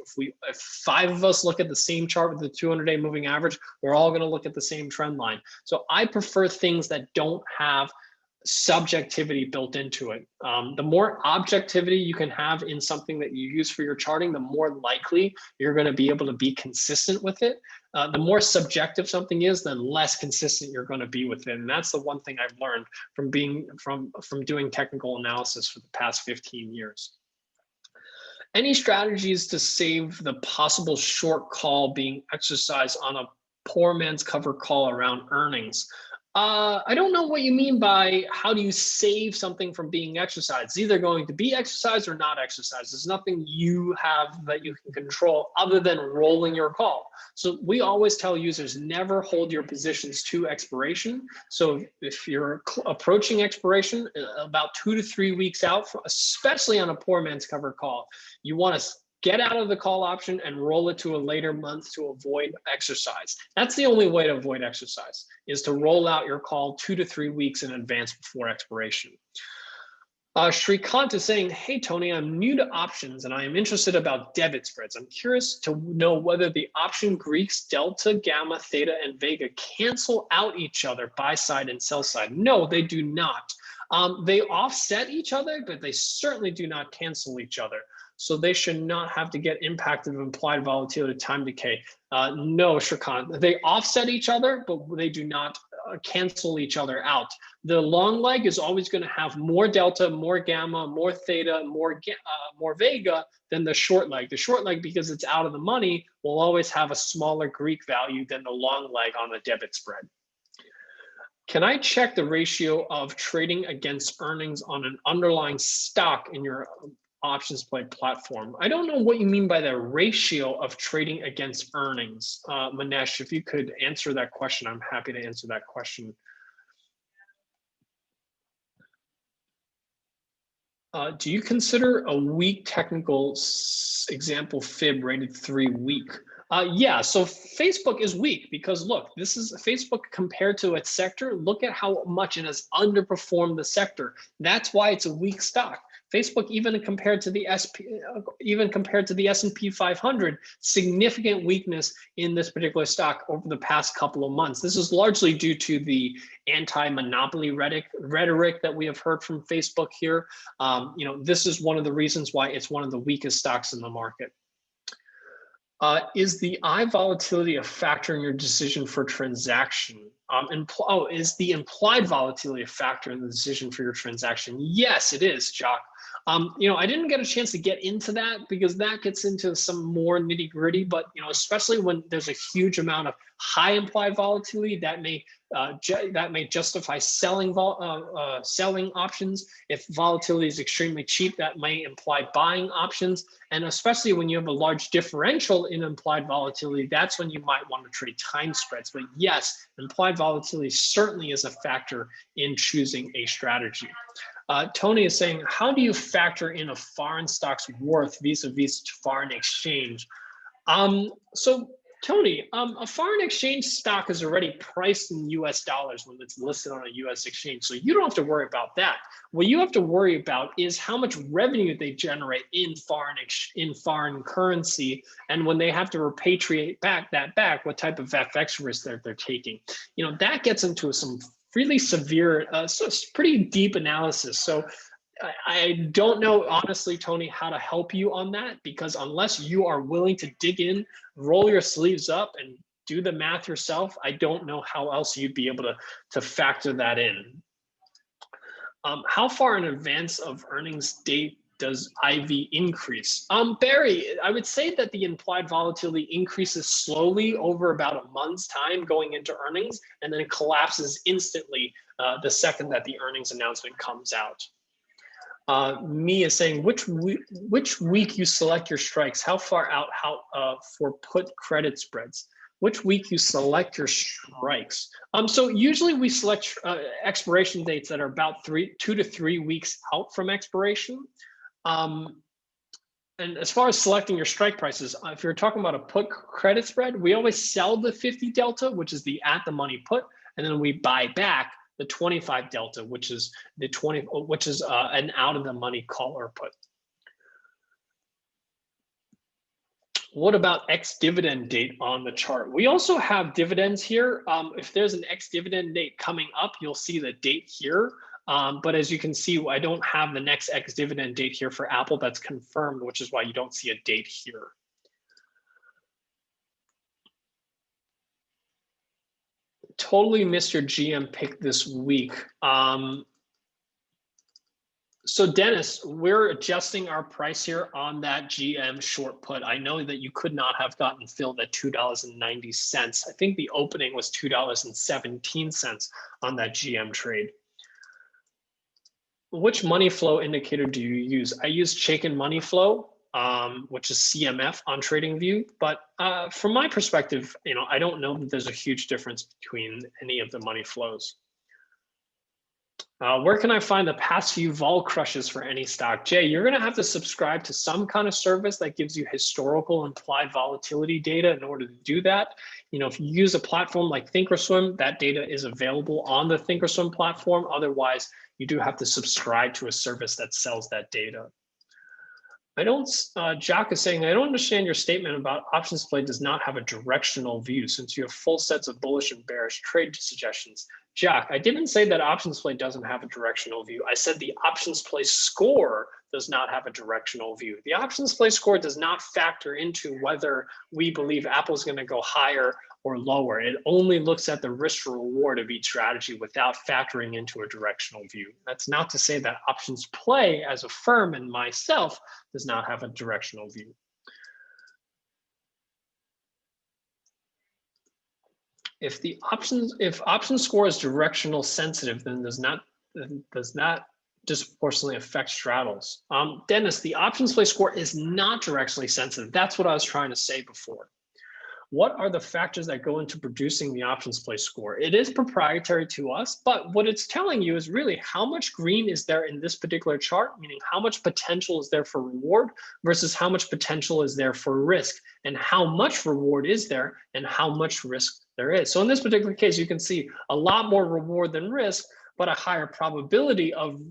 If 5 of us look at the same chart with the 200-day moving average, we're all going to look at the same trend line. So I prefer things that don't have subjectivity built into it. The more objectivity you can have in something that you use for your charting, the more likely you're going to be able to be consistent with it. The more subjective something is, the less consistent you're going to be with it. And that's the one thing I've learned from doing technical analysis for the past 15 years. Any strategies to save the possible short call being exercised on a poor man's cover call around earnings? I don't know what you mean by how do you save something from being exercised. It's either going to be exercised or not exercised. There's nothing you have that you can control other than rolling your call. So we always tell users never hold your positions to expiration. So if you're approaching expiration about 2 to 3 weeks out, especially on a poor man's cover call, you want to get out of the call option and roll it to a later month to avoid exercise. That's the only way to avoid exercise, is to roll out your call 2 to 3 weeks in advance before expiration. Shrikant is saying, hey, Tony, I'm new to options and I am interested about debit spreads. I'm curious to know whether the option Greeks, delta, gamma, theta, and vega cancel out each other, buy side and sell side. No, they do not. They offset each other, but they certainly do not cancel each other. So they should not have to get impacted of implied volatility time decay. No, Shrikant, they offset each other, but they do not cancel each other out. The long leg is always going to have more delta, more gamma, more theta, more vega than the short leg. The short leg, because it's out of the money, will always have a smaller Greek value than the long leg on the debit spread. Can I check the ratio of trading against earnings on an underlying stock in your OptionsPlay platform? I don't know what you mean by the ratio of trading against earnings. Manesh, if you could answer that question, I'm happy to answer that question. Do you consider a weak technical example fib rated 3 weak? Yeah, so Facebook is weak because look, this is Facebook compared to its sector. Look at how much it has underperformed the sector. That's why it's a weak stock. Facebook, even compared to the S&P 500, significant weakness in this particular stock over the past couple of months. This is largely due to the anti-monopoly rhetoric that we have heard from Facebook here. This is one of the reasons why it's one of the weakest stocks in the market. Is the I volatility a factor in your decision for transaction? Is the implied volatility a factor in the decision for your transaction? Yes, it is, Jock. I didn't get a chance to get into that because that gets into some more nitty gritty, but especially when there's a huge amount of high implied volatility, that may justify selling options. If volatility is extremely cheap, that may imply buying options. And especially when you have a large differential in implied volatility, that's when you might want to trade time spreads. But yes, implied volatility certainly is a factor in choosing a strategy. Tony is saying, how do you factor in a foreign stock's worth vis-a-vis foreign exchange? So Tony, a foreign exchange stock is already priced in US dollars when it's listed on a US exchange, so you don't have to worry about that. What you have to worry about is how much revenue they generate in foreign currency, and when they have to repatriate back, what type of FX risk they're taking. That gets into some really severe, so it's pretty deep analysis. So I don't know, honestly, Tony, how to help you on that, because unless you are willing to dig in, roll your sleeves up, and do the math yourself, I don't know how else you'd be able to factor that in. How far in advance of earnings date does IV increase? Barry, I would say that the implied volatility increases slowly over about a month's time going into earnings, and then it collapses instantly the second that the earnings announcement comes out. Mia saying, which week you select your strikes? How far out for put credit spreads? Which week you select your strikes? So usually we select expiration dates that are about 2 to 3 weeks out from expiration. And as far as selecting your strike prices, if you're talking about a put credit spread, we always sell the 50 delta, which is the at the money put, and then we buy back the 25 delta, which is an out of the money call or put. What about ex-dividend date on the chart? We also have dividends here. If there's an ex-dividend date coming up, you'll see the date here. But as you can see, I don't have the next ex-dividend date here for Apple that's confirmed, which is why you don't see a date here. Totally missed your GM pick this week. So Dennis, we're adjusting our price here on that GM short put. I know that you could not have gotten filled at $2.90. I think the opening was $2.17 on that GM trade. Which money flow indicator do you use? I use Chaikin Money Flow, which is CMF on TradingView. But from my perspective, I don't know that there's a huge difference between any of the money flows. Where can I find the past few vol crushes for any stock? Jay, you're going to have to subscribe to some kind of service that gives you historical implied volatility data in order to do that. If you use a platform like Thinkorswim, that data is available on the Thinkorswim platform. Otherwise, you do have to subscribe to a service that sells that data. Jack is saying, I don't understand your statement about OptionsPlay does not have a directional view since you have full sets of bullish and bearish trade suggestions. Jack, I didn't say that OptionsPlay doesn't have a directional view. I said the OptionsPlay score does not have a directional view. The OptionsPlay score does not factor into whether we believe Apple's going to go higher or lower. It only looks at the risk to reward of each strategy without factoring into a directional view. That's not to say that OptionsPlay as a firm and myself does not have a directional view. If option score is directional sensitive, then does not disproportionately affect straddles. Dennis, the OptionsPlay score is not directionally sensitive. That's what I was trying to say before. What are the factors that go into producing the OptionsPlay score? It is proprietary to us, but what it's telling you is really how much green is there in this particular chart, meaning how much potential is there for reward versus how much potential is there for risk, and how much reward is there and how much risk there is. So in this particular case, you can see a lot more reward than risk, but a higher probability of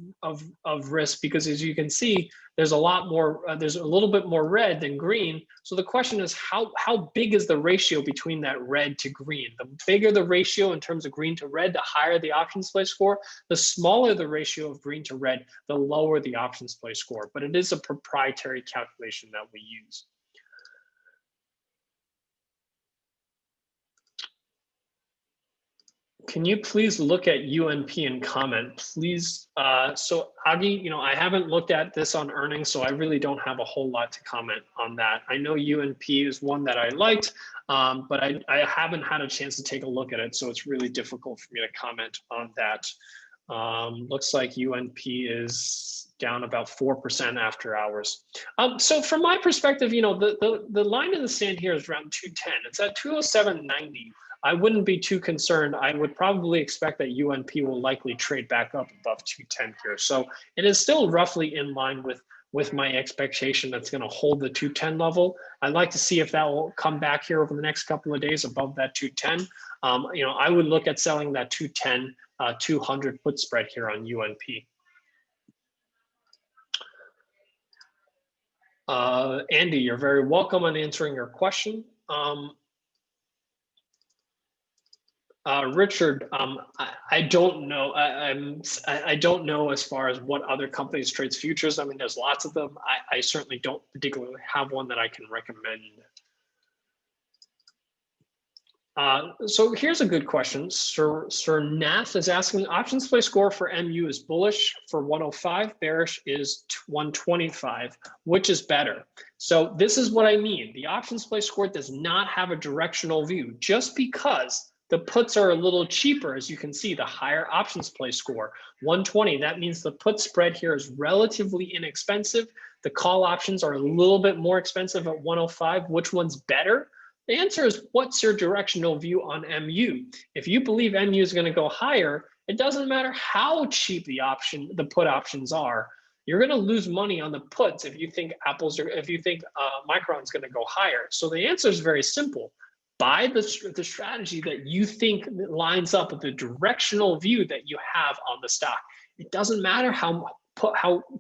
risk, because as you can see, there's a lot more, there's a little bit more red than green. So the question is, how big is the ratio between that red to green? The bigger the ratio in terms of green to red, the higher the OptionsPlay score. The smaller the ratio of green to red, the lower the OptionsPlay score. But it is a proprietary calculation that we use. Can you please look at UNP and comment, please? So Agi, I haven't looked at this on earnings, so I really don't have a whole lot to comment on that. I know UNP is one that I liked, but I haven't had a chance to take a look at it, so it's really difficult for me to comment on that. Looks like UNP is down about 4% after hours. So from my perspective, the line in the sand here is around 210. It's at 207.90. I wouldn't be too concerned. I would probably expect that UNP will likely trade back up above 210 here. So it is still roughly in line with with my expectation that's going to hold the 210 level. I'd like to see if that will come back here over the next couple of days above that 210. I would look at selling that 210, 200 put spread here on UNP. Andy, you're very welcome on answering your question. Richard, I don't know. I don't know as far as what other companies trades futures. I mean, there's lots of them. I certainly don't particularly have one that I can recommend. So here's a good question. Sir Nath is asking, options play score for MU is bullish for 105, bearish is 125. Which is better? So this is what I mean. The options play score does not have a directional view. Just because the puts are a little cheaper, as you can see, the higher options play score, 120, that means the put spread here is relatively inexpensive. The call options are a little bit more expensive at 105. Which one's better? The answer is, what's your directional view on MU? If you believe MU is going to go higher, it doesn't matter how cheap the put options are. You're going to lose money on the puts if you think Micron's going to go higher. So the answer is very simple. Buy the strategy that you think lines up with the directional view that you have on the stock. It doesn't matter how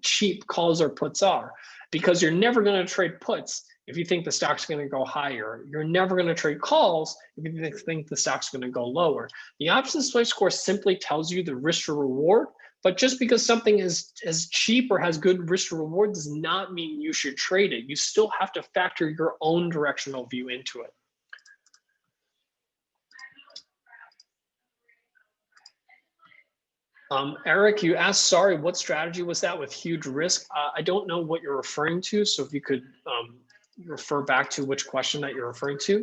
cheap calls or puts are, because you're never going to trade puts if you think the stock's going to go higher. You're never going to trade calls if you think the stock's going to go lower. The options play score simply tells you the risk to reward, but just because something is cheap or has good risk to reward does not mean you should trade it. You still have to factor your own directional view into it. Eric, you asked, sorry, what strategy was that with huge risk? I don't know what you're referring to, so if you could refer back to which question that you're referring to.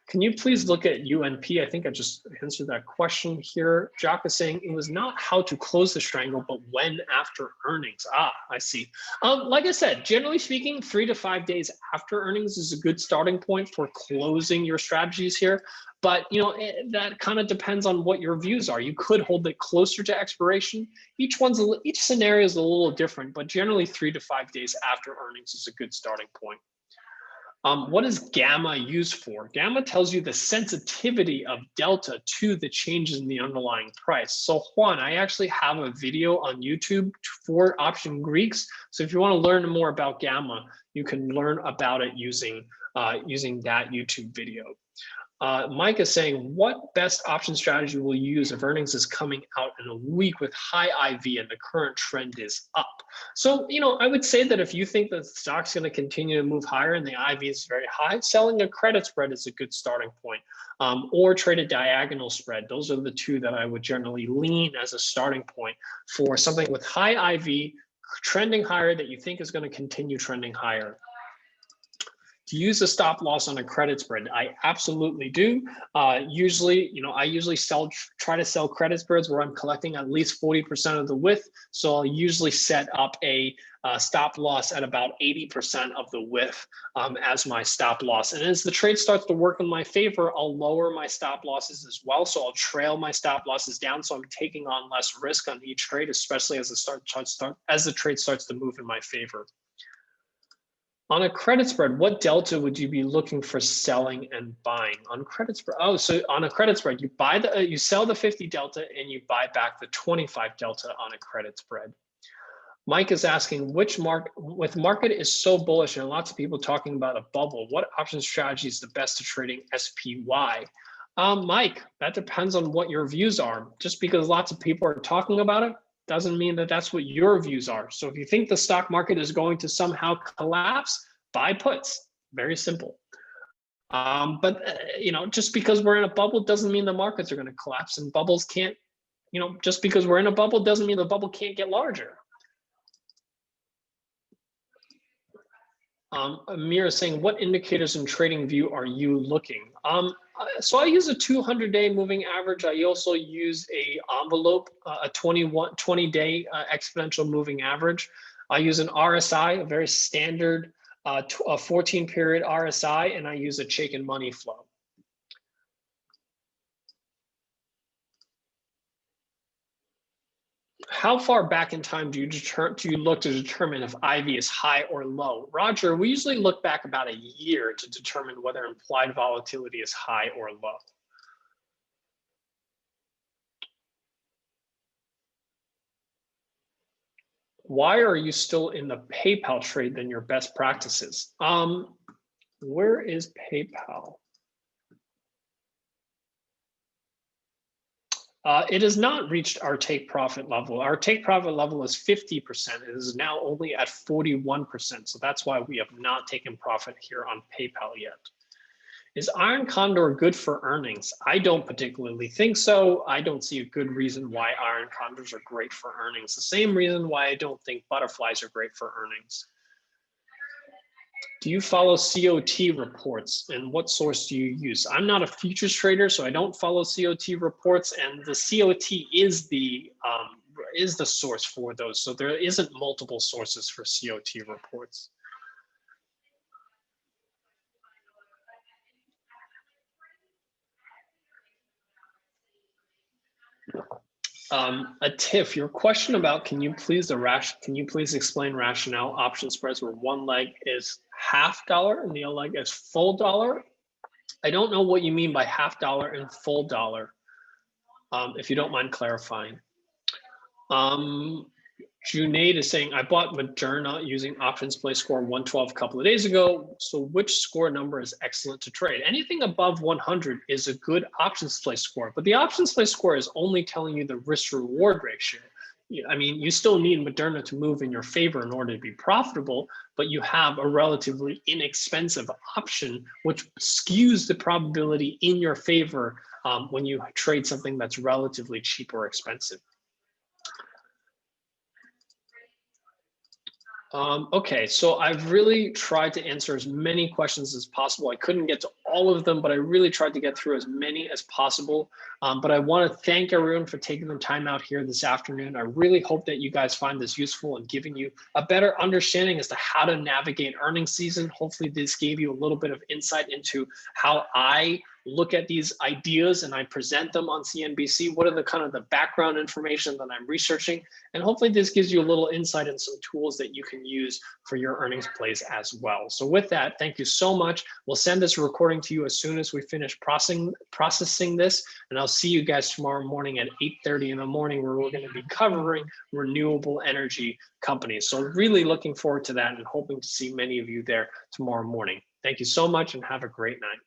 Can you please look at UNP? I think I just answered that question here. Jock is saying it was not how to close the strangle, but when after earnings. I see. Like I said, generally speaking, 3 to 5 days after earnings is a good starting point for closing your strategies here. But that kind of depends on what your views are. You could hold it closer to expiration. Each scenario is a little different, but generally 3 to 5 days after earnings is a good starting point. What is gamma used for? Gamma tells you the sensitivity of delta to the changes in the underlying price. So Juan, I actually have a video on YouTube for option Greeks. So if you want to learn more about gamma, you can learn about it using that YouTube video. Mike is saying, what best option strategy will you use if earnings is coming out in a week with high IV and the current trend is up? So, I would say that if you think that the stock's going to continue to move higher and the IV is very high, selling a credit spread is a good starting point, or trade a diagonal spread. Those are the two that I would generally lean as a starting point for something with high IV, trending higher that you think is going to continue trending higher. To use a stop loss on a credit spread, I absolutely do. Usually, I usually try to sell credit spreads where I'm collecting at least 40% of the width. So I'll usually set up a stop loss at about 80% of the width as my stop loss. And as the trade starts to work in my favor, I'll lower my stop losses as well. So I'll trail my stop losses down. So I'm taking on less risk on each trade, especially as the trade starts to move in my favor. On a credit spread, what delta would you be looking for selling and buying on credit spread? Oh, so on a credit spread, you sell the 50 delta and you buy back the 25 delta on a credit spread. Mike is asking, market is so bullish and lots of people talking about a bubble, what option strategy is the best to trading SPY? Mike, that depends on what your views are. Just because lots of people are talking about it doesn't mean that that's what your views are. So if you think the stock market is going to somehow collapse, buy puts. Very simple. But just because we're in a bubble doesn't mean the markets are going to collapse, and bubbles can't, just because we're in a bubble doesn't mean the bubble can't get larger. Amir is saying, what indicators in trading view are you looking? So I use a 200-day moving average. I also use a envelope, a 20-day exponential moving average. I use an RSI, a very standard 14-period RSI, and I use a Chaikin money flow. how far back in time do you look to determine if IV is high or low? Roger, we usually look back about a year to determine whether implied volatility is high or low. Why are you still in the PayPal trade than your best practices? Where is PayPal? It has not reached our take profit level. Our take profit level is 50%. It is now only at 41%. So that's why we have not taken profit here on PayPal yet. Is Iron Condor good for earnings? I don't particularly think so. I don't see a good reason why Iron Condors are great for earnings. The same reason why I don't think butterflies are great for earnings. Do you follow COT reports, and what source do you use? I'm not a futures trader, so I don't follow COT reports, and the COT is the source for those. So there isn't multiple sources for COT reports. A Tiff, your question about can you please explain rationale option spreads where one leg is $half and the other leg is full dollar? I don't know what you mean by $half and full dollar. If you don't mind clarifying. Junaid is saying, I bought Moderna using OptionsPlay score 112 a couple of days ago. So which score number is excellent to trade? Anything above 100 is a good OptionsPlay score, but the OptionsPlay score is only telling you the risk reward ratio. I mean, you still need Moderna to move in your favor in order to be profitable, but you have a relatively inexpensive option, which skews the probability in your favor when you trade something that's relatively cheap or expensive. Okay, so I've really tried to answer as many questions as possible. I couldn't get to all of them, but I really tried to get through as many as possible. But I want to thank everyone for taking the time out here this afternoon. I really hope that you guys find this useful and giving you a better understanding as to how to navigate earnings season. Hopefully this gave you a little bit of insight into how I look at these ideas and I present them on CNBC. What are the kind of the background information that I'm researching? And hopefully this gives you a little insight and some tools that you can use for your earnings plays as well. So with that, thank you so much. We'll send this recording to you as soon as we finish processing this. And I'll see you guys tomorrow morning at 8:30 in the morning, where we're going to be covering renewable energy companies. So really looking forward to that and hoping to see many of you there tomorrow morning. Thank you so much and have a great night.